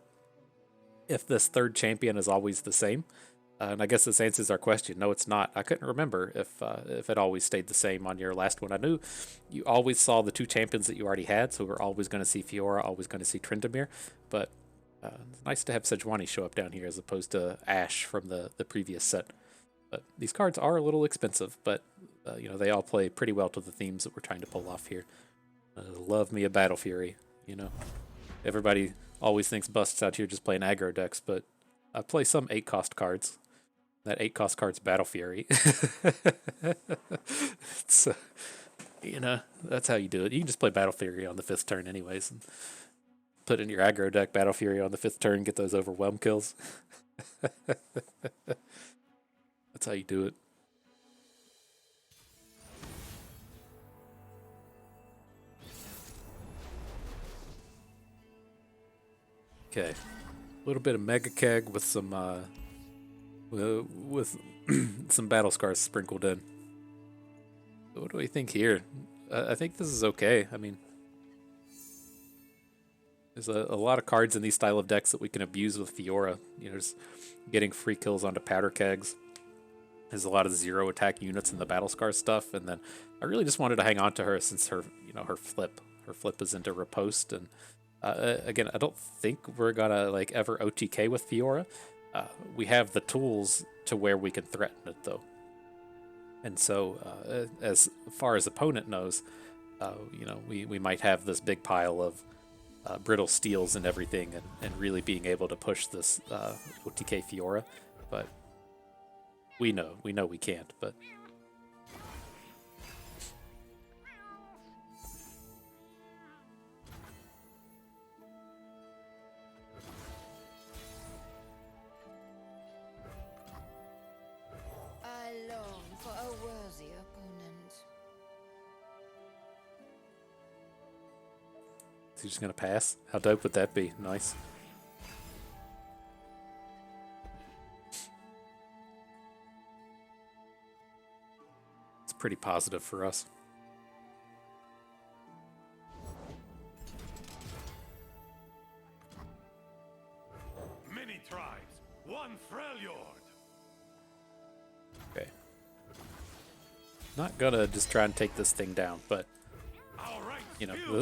if this third champion is always the same. And I guess this answers our question. No, it's not. I couldn't remember if it always stayed the same on your last one. I knew you always saw the two champions that you already had, so we're always going to see Fiora, always going to see Tryndamere. But it's nice to have Sejuani show up down here as opposed to Ashe from the previous set. But these cards are a little expensive, but you know, they all play pretty well to the themes that we're trying to pull off here. Love me a Battle Fury, you know. Everybody always thinks Bust's out here just playing aggro decks, but I play some 8-cost cards. That 8 cost card's Battle Fury. It's, that's how you do it. You can just play Battle Fury on the 5th turn anyways. And put in your aggro deck Battle Fury on the 5th turn, get those overwhelm kills. That's how you do it. Okay, a little bit of Mega Keg with some with some battle scars sprinkled in. What do we think here? I think this is okay. I mean, there's a lot of cards in these style of decks that we can abuse with Fiora. Just getting free kills onto powder kegs. There's a lot of 0 attack units in the battle scar stuff, and then I really just wanted to hang on to her since her flip is into riposte. And again, I don't think we're gonna ever OTK with Fiora. We have the tools to where we can threaten it though. And so, as far as opponent knows, we might have this big pile of brittle steels and everything, and really being able to push this OTK Fiora, but we know we can't. But I long for a worthy opponent. is he just gonna pass? How dope would that be? Nice. It's pretty positive for us. Many tribes, one Freljord. Okay. Not gonna just try and take this thing down, but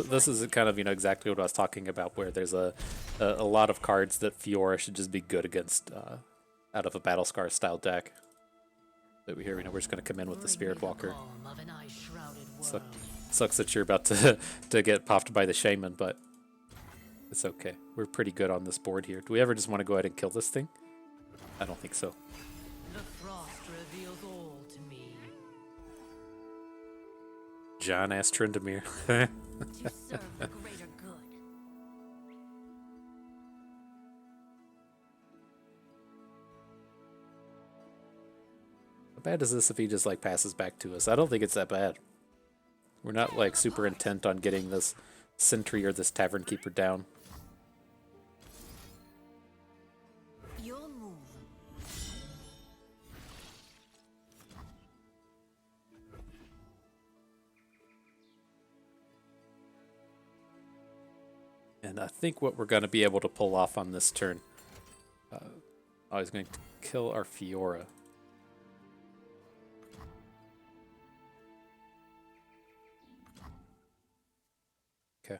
this is kind of exactly what I was talking about, where there's a lot of cards that Fiora should just be good against out of a Battle Scar style deck. That we hear, we're just gonna come in with the Spirit Walker. Sucks that you're about to get popped by the Shaman, but it's okay. We're pretty good on this board here. Do we ever just want to go ahead and kill this thing? I don't think so. The frost reveals all to me. John ass Tryndamere. To serve the greater good. How bad is this if he just passes back to us? I don't think it's that bad. We're not super intent on getting this Sentry or this Tavern Keeper down. Your move. And I think what we're going to be able to pull off on this turn, I was going to kill our Fiora. Okay.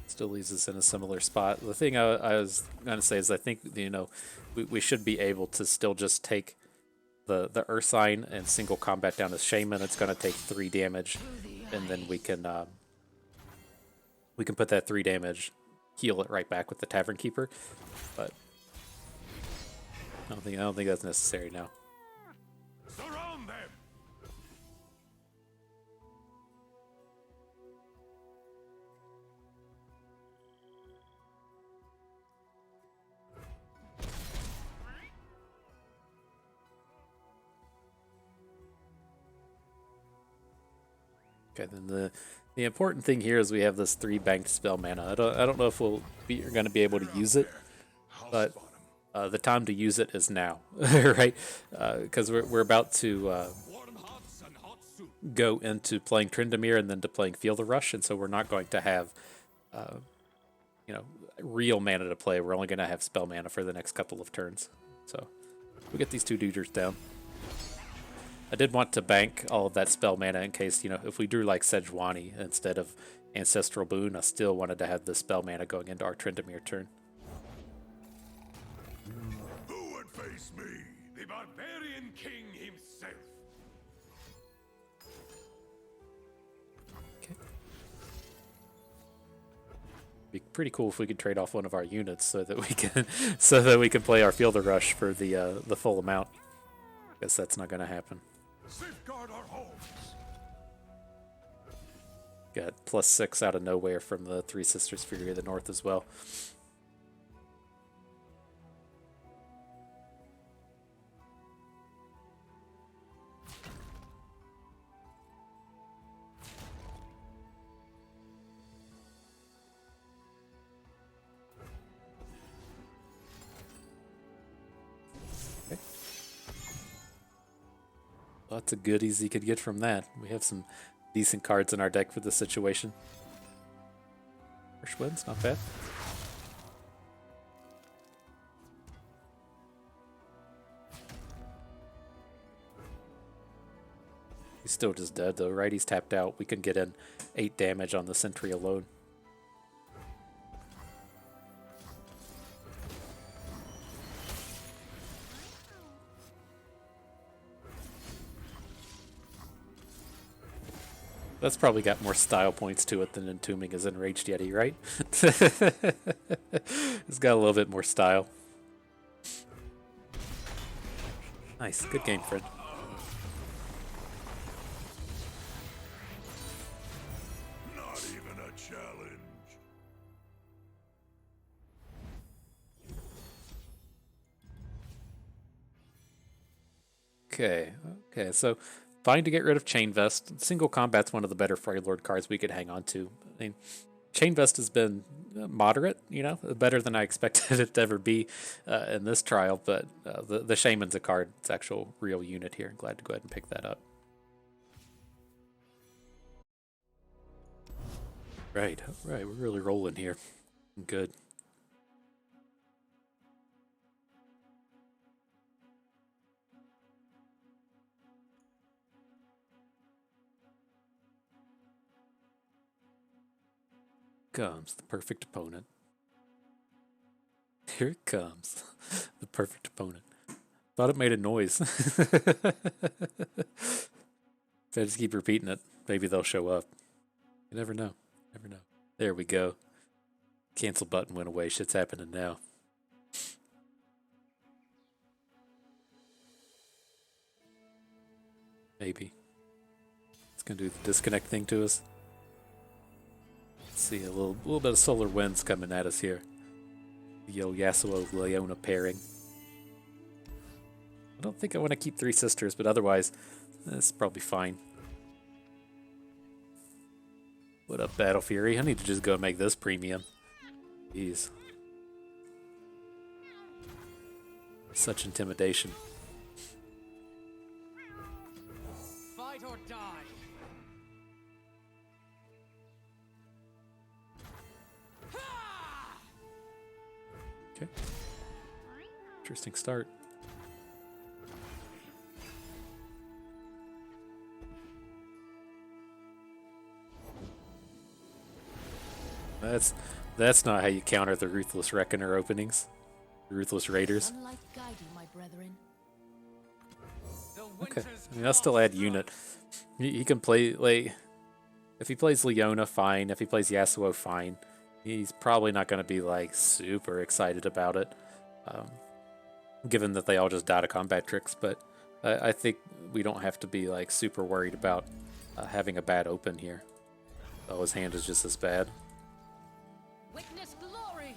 Still leaves us in a similar spot. The thing I was going to say is I think, we should be able to still just take the Earth Sign and single combat down to Shaman. It's going to take 3 damage, and then we can put that 3 damage, heal it right back with the Tavern Keeper. But I don't think that's necessary now. Surround them. Okay, then the important thing here is we have this 3 banked spell mana. I don't know if we're going to be able to use it, but the time to use it is now, right? Because we're about to go into playing Tryndamere and then to playing Feel the Rush, and so we're not going to have real mana to play. We're only going to have spell mana for the next couple of turns. So we get these 2 duders down. I did want to bank all of that spell mana in case, if we drew Sejuani instead of Ancestral Boon, I still wanted to have the spell mana going into our Tryndamere turn. Who would face me, the barbarian king himself? Okay. Be pretty cool if we could trade off one of our units so that we can so that we can play our Fielder Rush for the full amount. Guess that's not gonna happen. Safeguard our homes. Got +6 out of nowhere from the Three Sisters Fury of the North as well. Lots of goodies you could get from that. We have some decent cards in our deck for this situation. First wins, not bad. He's still just dead though, right? He's tapped out. We can get in 8 damage on the sentry alone. That's probably got more style points to it than Entombing his Enraged Yeti, right? It's got a little bit more style. Nice, good game, Fred. Not even a challenge. Okay, so fine to get rid of Chain Vest. Single combat's one of the better Freljord cards we could hang on to. I mean, Chain Vest has been moderate, you know, better than I expected it to ever be in this trial, but the Shaman's a card. It's actual real unit here. Glad to go ahead and pick that up. Right, we're really rolling here. Good. Comes the perfect opponent. Here it comes. The perfect opponent. Thought it made a noise. If I just keep repeating it, maybe they'll show up. You never know. Never know. There we go. Cancel button went away. Shit's happening now. Maybe. It's gonna do the disconnect thing to us. See a little bit of solar winds coming at us here. Yo Yasuo Leona pairing. I don't think I want to keep Three Sisters, but otherwise, it's probably fine. What up, Battle Fury? I need to just go and make this premium. Jeez. Such intimidation. Fight or die. Okay. Interesting start. That's not how you counter the Ruthless Reckoner openings. The Ruthless Raiders. Sunlight guide you, my brethren. Okay. I mean, I'll still add unit. He can play, like, if he plays Leona, fine. If he plays Yasuo, fine. He's probably not going to be, like, super excited about it, given that they all just die to combat tricks, but I think we don't have to be, like, super worried about having a bad open here. Oh, his hand is just as bad. Witness glory.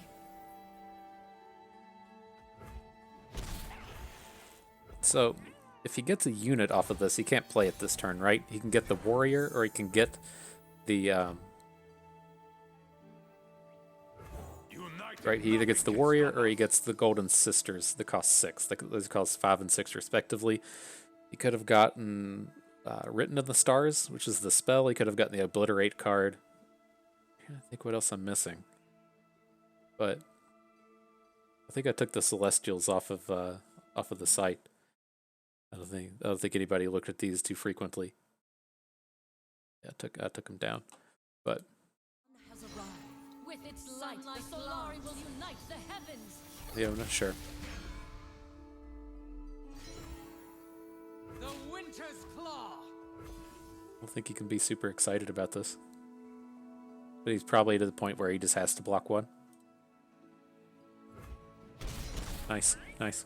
So, if he gets a unit off of this, he can't play it this turn, right? He can get the warrior, or he can get the right. He either gets the warrior or he gets the Golden Sisters that cost 6. Those cost 5 and 6 respectively. He could have gotten Written in the Stars, which is the spell. He could have gotten the Obliterate card. I think what else I'm missing, but I think I took the Celestials off of the site. I don't think anybody looked at these too frequently. Yeah, I took them down, but Has arrived. With its light, the Solari will unite the heavens. Leona, sure. The Winter's Claw. I don't think you can be super excited about this. But he's probably to the point where he just has to block one. Nice, nice.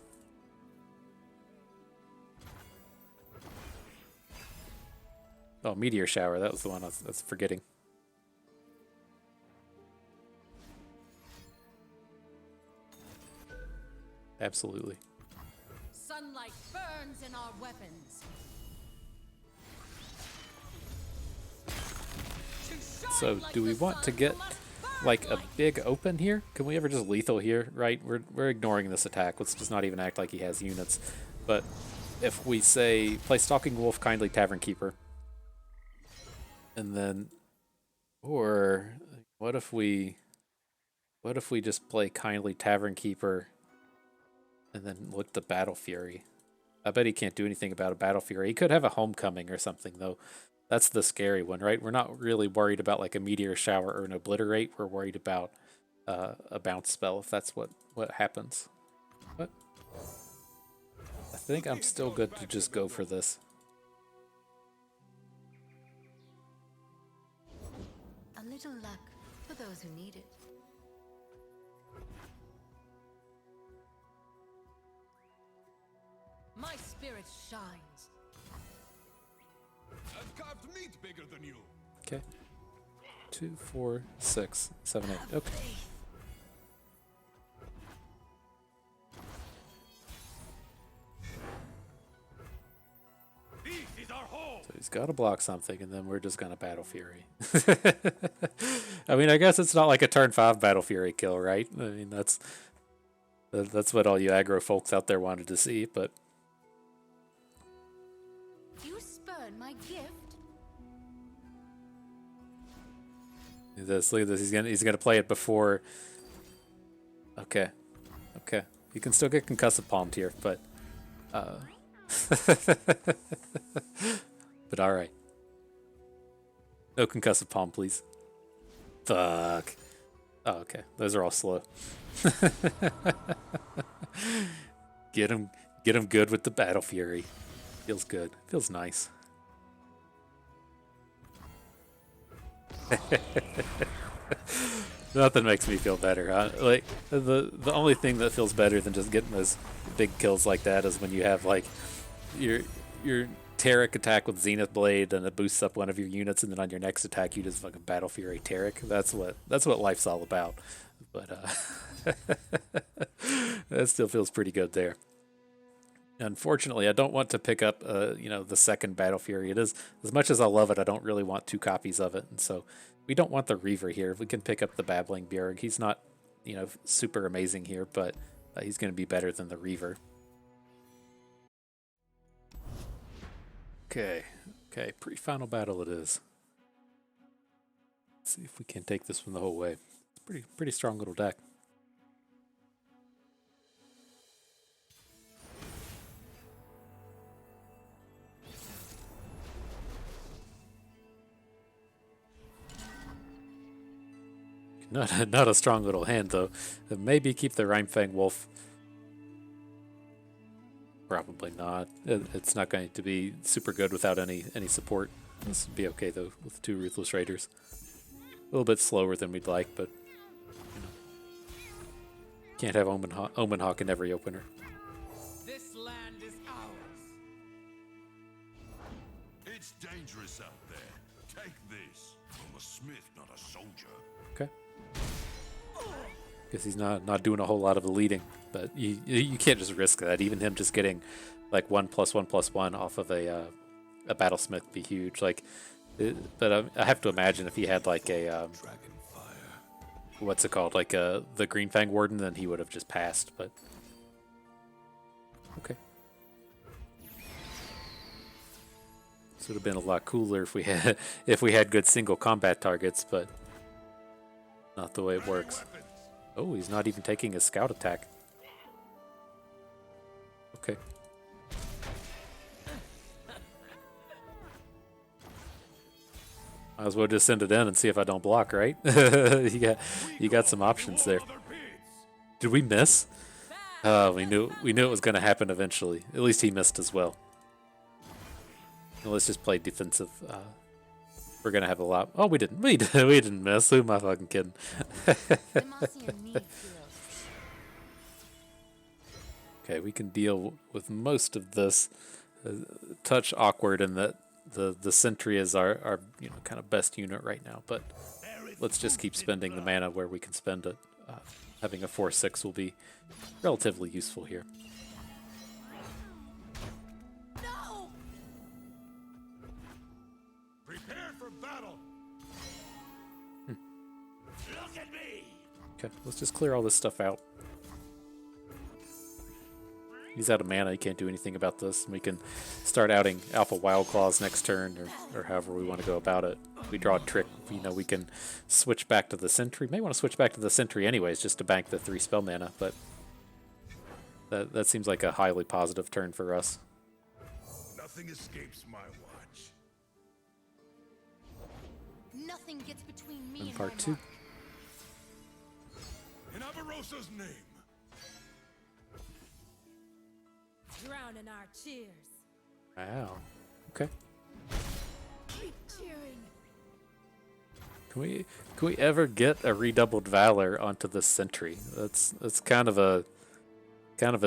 Oh, Meteor Shower, that was the one I was forgetting. Absolutely. Sunlight burns in our weapons. So do we want to get like a big open here? Can we ever just lethal here, right? We're ignoring this attack. Let's just not even act like he has units. But if we say play Stalking Wolf, Kindly Tavern Keeper, and then, or what if we just play Kindly Tavern Keeper and then look to Battle Fury? I bet he can't do anything about a Battle Fury. He could have a Homecoming or something though. That's the scary one, right? We're not really worried about like a Meteor Shower or an Obliterate. We're worried about a bounce spell if that's what happens. But I think I'm still good to just go for this. A little luck for those who need it. My spirit shines. I've carved meat bigger than you. Okay. 2, 4, 6, 7, 8. Okay. This is our home. So he's got to block something, and then we're just gonna Battle Fury. I mean, I guess it's not like a turn 5 Battle Fury kill, right? I mean, that's what all you aggro folks out there wanted to see, but You spurn my gift. look at this. He's gonna play it before. Okay, you can still get concussive palmed here, but but all right. No concussive palm, please. Fuck. Oh, okay. Those are all slow. Get him good with the Battle Fury. Feels good. Feels nice. Nothing makes me feel better. Like the only thing that feels better than just getting those big kills like that is when you have like your Taric attack with Zenith Blade and it boosts up one of your units, and then on your next attack you just fucking Battle Fury Taric. That's what life's all about. But that still feels pretty good there. Unfortunately, I don't want to pick up the second Battle Fury. It is, as much as I love it, I don't really want 2 copies of it, and so we don't want the Reaver here. If we can pick up the Babbling Bjerg, he's not super amazing here, but he's going to be better than the Reaver. Okay, pre-final battle it is. Let's see if we can take this one the whole way. It's pretty strong little deck. Not a strong little hand though. Maybe keep the Rhymefang Wolf. Probably not. It's not going to be super good without any support. This would be okay though with 2 Ruthless Raiders. A little bit slower than we'd like, but can't have Omen Hawk in every opener. This land is ours. It's dangerous out there. Take this. I'm a smith, not a soldier. Okay. Guess he's not doing a whole lot of the leading, but you can't just risk that. Even him just getting like 1+1+1 off of a Battlesmith would be huge. Like, but I have to imagine if he had like a what's it called, like the Green Fang Warden, then he would have just passed. But okay, this would have been a lot cooler if we had good single combat targets, but not the way it works. Oh, he's not even taking a scout attack. Okay. Might as well just send it in and see if I don't block, right? you got some options there. Did we miss? We knew it was going to happen eventually. At least he missed as well. Let's just play defensive we're gonna have a lot. Oh, we didn't. We didn't miss. Who am I fucking kidding? Demacian needs heroes. Okay, we can deal with most of this. Touch awkward in that the sentry is our kind of best unit right now, but let's just keep spending the mana where we can spend it. Having a 4/6 will be relatively useful here. No! Prepare for battle. Look at me. Okay, let's just clear all this stuff out. He's out of mana, he can't do anything about this. We can start outing Alpha Wild Claws next turn, or however we want to go about it. We draw a trick, we can switch back to the Sentry. May want to switch back to the Sentry anyways, just to bank the 3 spell mana, but that seems like a highly positive turn for us. Nothing escapes my watch. Nothing gets between me In and part my 2. mark. In Avarosa's name. Drown in our cheers. Wow. Okay. Keep cheering. Can we ever get a redoubled valor onto the Sentry? That's kind of a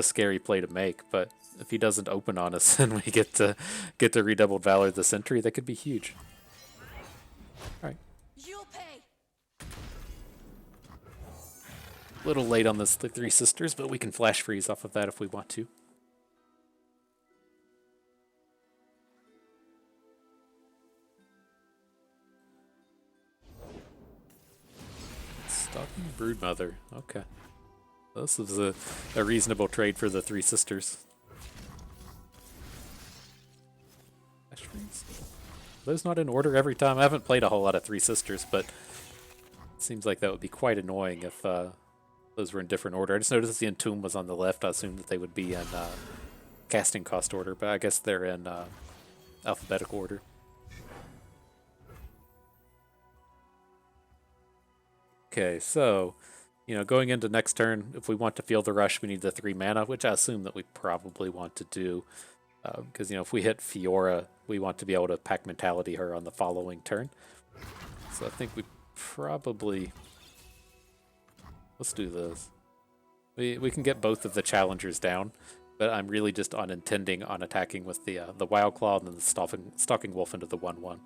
scary play to make, but if he doesn't open on us and we get to redoubled valor the Sentry, that could be huge. Alright. You'll pay. A little late on this the 3 Sisters, but we can flash freeze off of that if we want to. Stalking Broodmother. Okay. This is a reasonable trade for the 3 Sisters. Flash freeze. Are those not in order every time? I haven't played a whole lot of 3 Sisters, but it seems like that would be quite annoying if those were in different order. I just noticed the Entomb was on the left. I assumed that they would be in casting cost order, but I guess they're in alphabetical order. Okay, so, going into next turn, if we want to feel the rush, we need the 3 mana, which I assume that we probably want to do. Because, if we hit Fiora, we want to be able to pack Mentality her on the following turn. So I think we probably... Let's do this. We can get both of the challengers down, but I'm really just intending on attacking with the Wild Claw and then the Stalking Wolf into the 1/1.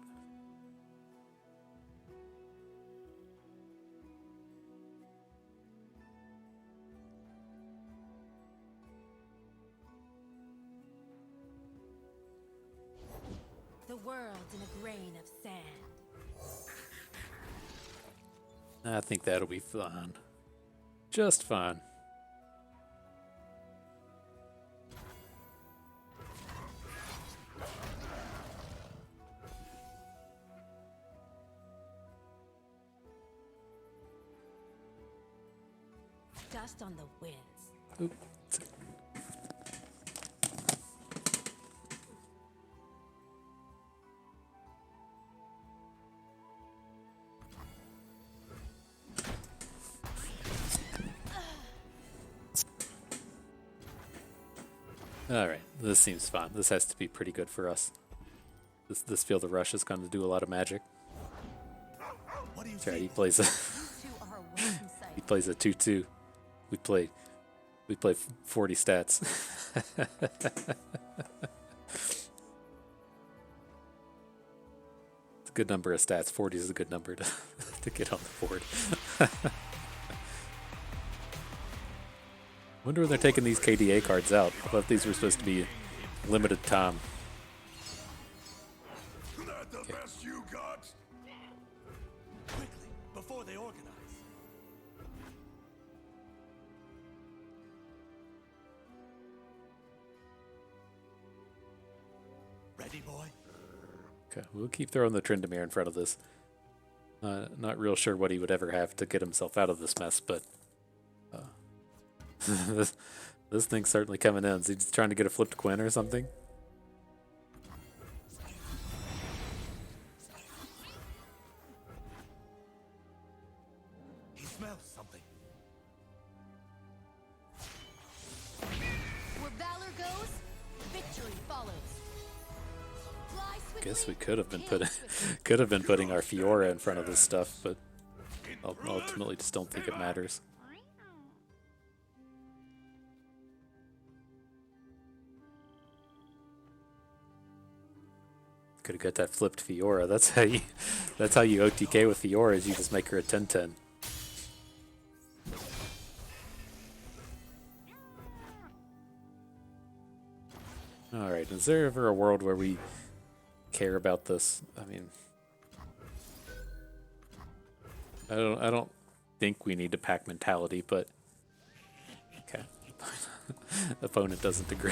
The world's in a grain of sand. I think that'll be fine. Just fine. Dust on the winds. Oop. Alright, this seems fine. This has to be pretty good for us. This Feel the Rush is going to do a lot of magic. Okay, he plays a he plays a 2/2. We play 40 stats. It's a good number of stats. 40 is a good number to get on the board. Wonder when they're taking these KDA cards out. I thought these were supposed to be limited time. That the best you got? Quickly, before they organize. Ready, boy? Okay, we'll keep throwing the Tryndamere in front of this. Not real sure what he would ever have to get himself out of this mess, but this thing's certainly coming in. Is he just trying to get a flipped Quinn or something? He smells something. Where valor goes, victory follows. Fly swiftly, Guess we could have been kill putting swiftly. could have been putting our Fiora in front of this stuff, but ultimately just don't think it matters. Could have got that flipped Fiora. That's how you OTK with Fiora, is you just make her a 10/10. Alright, is there ever a world where we care about this? I mean, I don't think we need to pack mentality, but okay. Opponent doesn't agree.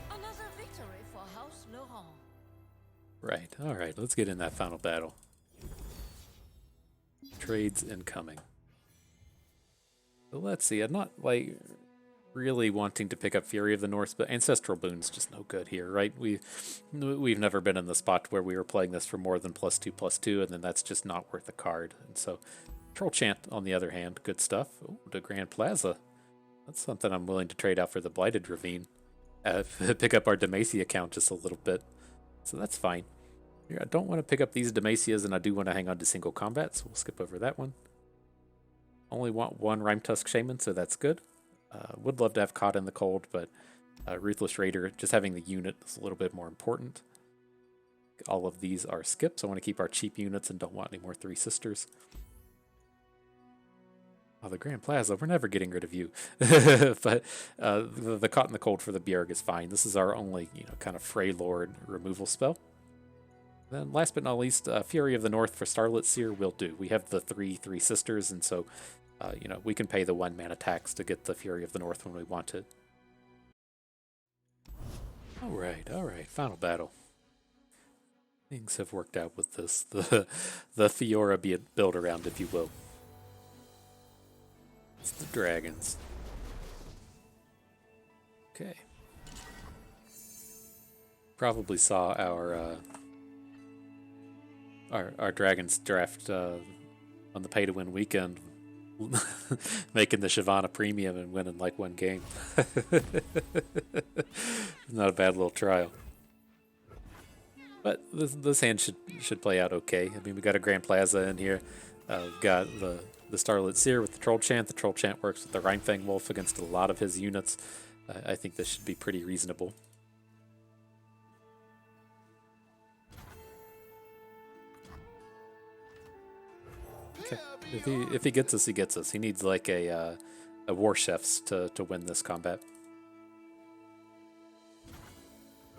Another victory for House Laurent. Right, alright, let's get in that final battle. Trades incoming. So let's see, I'm not like really wanting to pick up Fury of the North, but Ancestral Boon's just no good here, right? We've never been in the spot where we were playing this for more than +2/+2, and then that's just not worth a card. And so Troll Chant, on the other hand, good stuff. Oh, the Grand Plaza. That's something I'm willing to trade out for the Blighted Ravine. Pick up our Demacia count just a little bit. So that's fine. Here, I don't want to pick up these Demacias, and I do want to hang on to single combat, so we'll skip over that one. Only want one Rhyme Tusk Shaman, so that's good. Would love to have Caught in the Cold, but Ruthless Raider, just having the unit is a little bit more important. All of these are skips. I want to keep our cheap units and don't want any more Three Sisters. Oh, the Grand Plaza, we're never getting rid of you. But the Caught in the Cold for the Bjerg is fine. This is our only, kind of Freljord removal spell. Then last but not least, Fury of the North for Starlit Seer will do. We have the three Sisters, and so we can pay the 1 mana tax to get the Fury of the North when we want it. Alright, final battle. Things have worked out with this. The Fiora build around, if you will. It's the dragons. Okay. Probably saw our dragons draft on the pay-to-win weekend, making the Shyvana premium and winning like 1 game. Not a bad little trial. But this hand should play out okay. I mean, we got a Grand Plaza in here. We've got the Starlit Seer with the Troll Chant. The Troll Chant works with the Rhymefang Wolf against a lot of his units. I think this should be pretty reasonable. Okay. If he gets us, he gets us. He needs like a War Chefs to win this combat.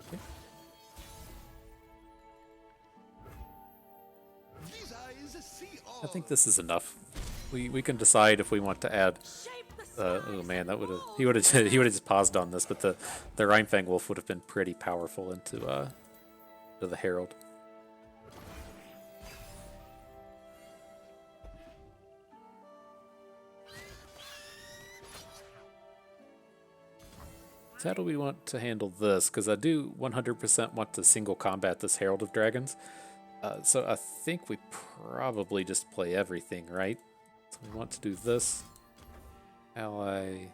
Okay. I think this is enough. We can decide if we want to add. Oh man, that he would have just paused on this, but the Rhymefang Wolf would have been pretty powerful into the Herald. So how do we want to handle this? Because I do 100% want to single combat this Herald of Dragons. So I think we probably just play everything, right? So we want to do this. Ally.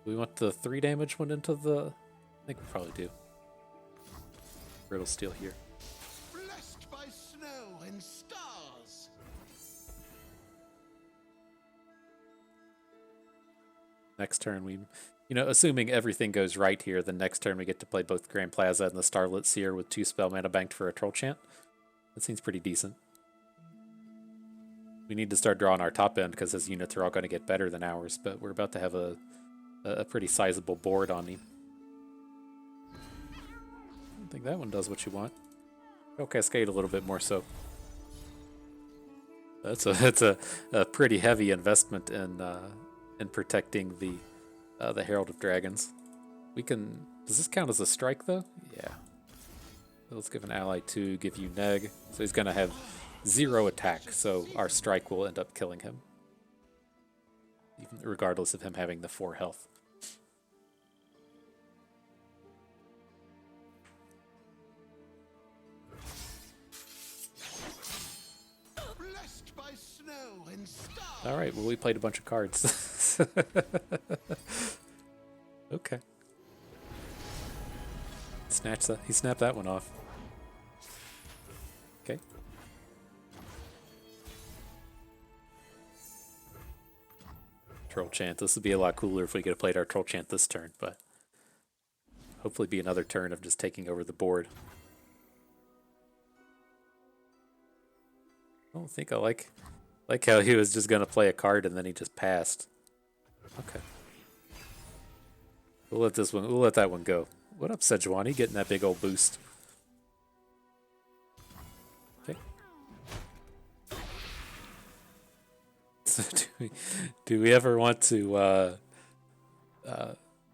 We want the 3 damage one into the... I think we probably do. Brittle Steel here. Blessed by snow and stars. Next turn we... assuming everything goes right here, the next turn we get to play both Grand Plaza and the Starlit Seer with 2 spell mana banked for a Troll Chant. That seems pretty decent. We need to start drawing our top end because his units are all going to get better than ours, but we're about to have a pretty sizable board on him. I don't think that one does what you want. I'll Cascade a little bit more so. That's a pretty heavy investment in protecting the Herald of Dragons. We can... Does this count as a strike though? Yeah. Let's give an ally 2, give you neg. So he's going to have 0 attack, so our strike will end up killing him. Even regardless of him having the 4 health. Blessed by snow and stars. Alright, well we played a bunch of cards. Okay. Snatch that. He snapped that one off. Okay. Troll Chant. This would be a lot cooler if we could have played our Troll Chant this turn, but hopefully be another turn of just taking over the board. I don't think I like how he was just gonna play a card and then he just passed. Okay. We'll let that one go. What up, Sejuani? Getting that big old boost. Okay. So do we ever want to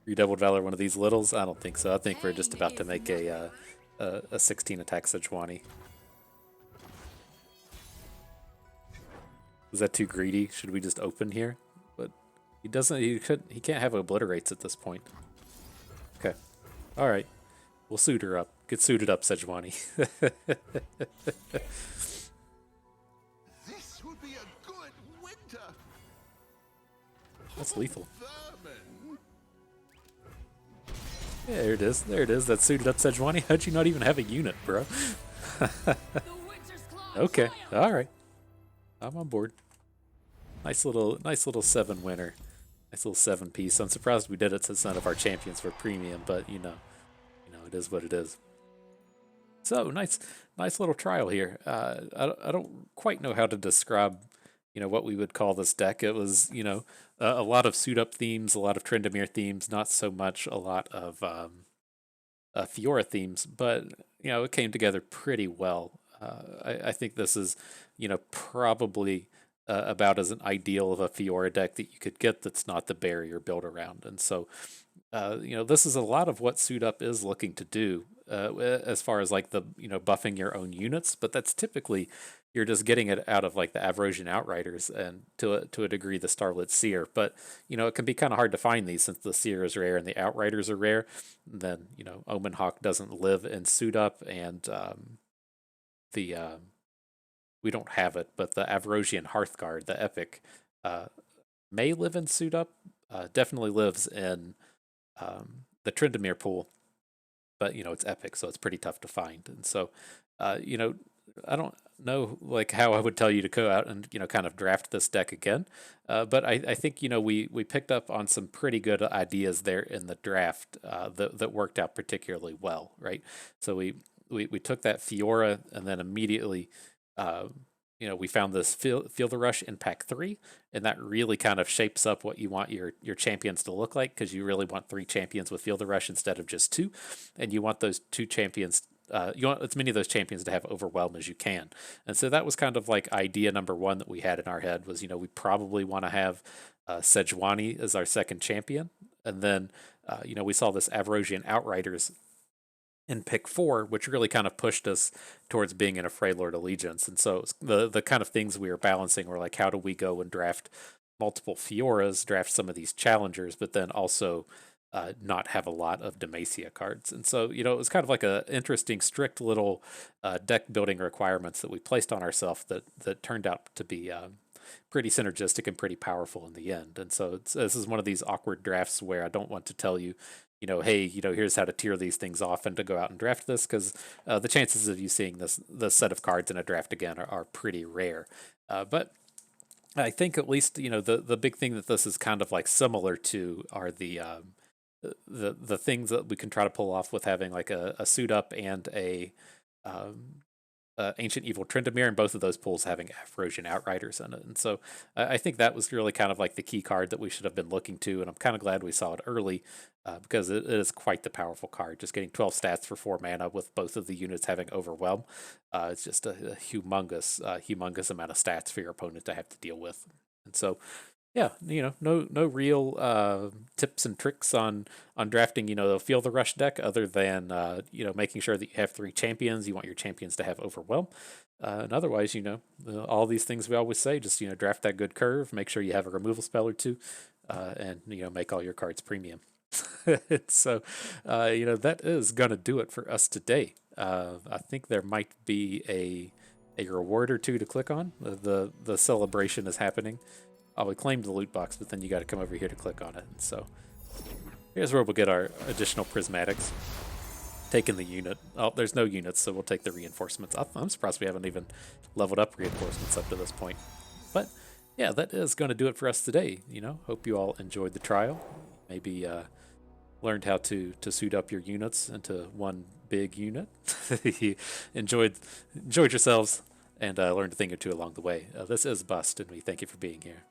redoubled valor one of these littles? I don't think so. I think we're just about to make a 16 attack Sejuani. Was that too greedy? Should we just open here? But he doesn't. He can't have obliterates at this point. Okay. All right. We'll suit her up. Get suited up, Sejuani. This would be a good winter. That's lethal. Vermin. Yeah, there it is. There it is. That suited up Sejuani. How'd you not even have a unit, bro? The Winter's Claw Okay. triumph. All right. I'm on board. Nice little 7 winner. Nice little 7 piece. I'm surprised we did it since none of our champions were premium, but you know, it is what it is. So nice little trial here. I don't quite know how to describe, what we would call this deck. It was, a lot of suit up themes, a lot of Tryndamere themes, not so much a lot of Fiora themes, but it came together pretty well. I think this is, probably about as an ideal of a Fiora deck that you could get that's not the barrier built around. And so, this is a lot of what Suit Up is looking to do as far as like the, buffing your own units, but that's typically you're just getting it out of like the Avrosian Outriders and to a degree the Starlit Seer. But, it can be kind of hard to find these since the Seer is rare and the Outriders are rare. And then, Omen Hawk doesn't live in Suit Up, and we don't have it, but the Avrosian Hearthguard, the epic, may live in Suit Up. Definitely lives in the Tryndamere pool, but it's epic, so it's pretty tough to find. And so, I don't know like how I would tell you to go out and kind of draft this deck again, but I think we picked up on some pretty good ideas there in the draft that worked out particularly well, right? So we took that Fiora and then immediately, we found this Feel the Rush in pack 3, and that really kind of shapes up what you want your champions to look like, because you really want 3 champions with Feel the Rush instead of just 2, and you want those 2 champions. You want as many of those champions to have Overwhelm as you can. And so that was kind of like idea number 1 that we had in our head was, we probably want to have Sejuani as our second champion. And then, we saw this Avrosian Outriders in pick 4, which really kind of pushed us towards being in a Freljord allegiance. And so the kind of things we were balancing were like, how do we go and draft multiple Fioras, draft some of these challengers, but then also not have a lot of Demacia cards. And so, it was kind of like a interesting, strict little deck building requirements that we placed on ourselves that turned out to be pretty synergistic and pretty powerful in the end. And so this is one of these awkward drafts where I don't want to tell you, hey, here's how to tier these things off and to go out and draft this, because the chances of you seeing this set of cards in a draft again are pretty rare. But I think at least, the big thing that this is kind of like similar to are the things that we can try to pull off with having like a Suit Up and a Ancient Evil Tryndamere, and both of those pools having Avrosian Outriders in it. And so I think that was really kind of like the key card that we should have been looking to, and I'm kind of glad we saw it early because it is quite the powerful card. Just getting 12 stats for 4 mana with both of the units having Overwhelm. It's just a humongous amount of stats for your opponent to have to deal with. And so yeah, no real tips and tricks on drafting, the Feel the Rush deck other than, making sure that you have 3 champions. You want your champions to have Overwhelm. And otherwise, all these things we always say, just, draft that good curve, make sure you have a removal spell or 2, and, make all your cards premium. So, that is going to do it for us today. I think there might be a reward or 2 to click on. The celebration is happening. Oh, we claimed the loot box, but then you got to come over here to click on it. And so Here's where we'll get our additional prismatics. Taking the unit. Oh, there's no units, so we'll take the reinforcements. I'm surprised we haven't even leveled up reinforcements up to this point. But yeah, that is going to do it for us today. Hope you all enjoyed the trial. Maybe learned how to suit up your units into one big unit. You enjoyed yourselves and learned a thing or two along the way. This is Bust, and we thank you for being here.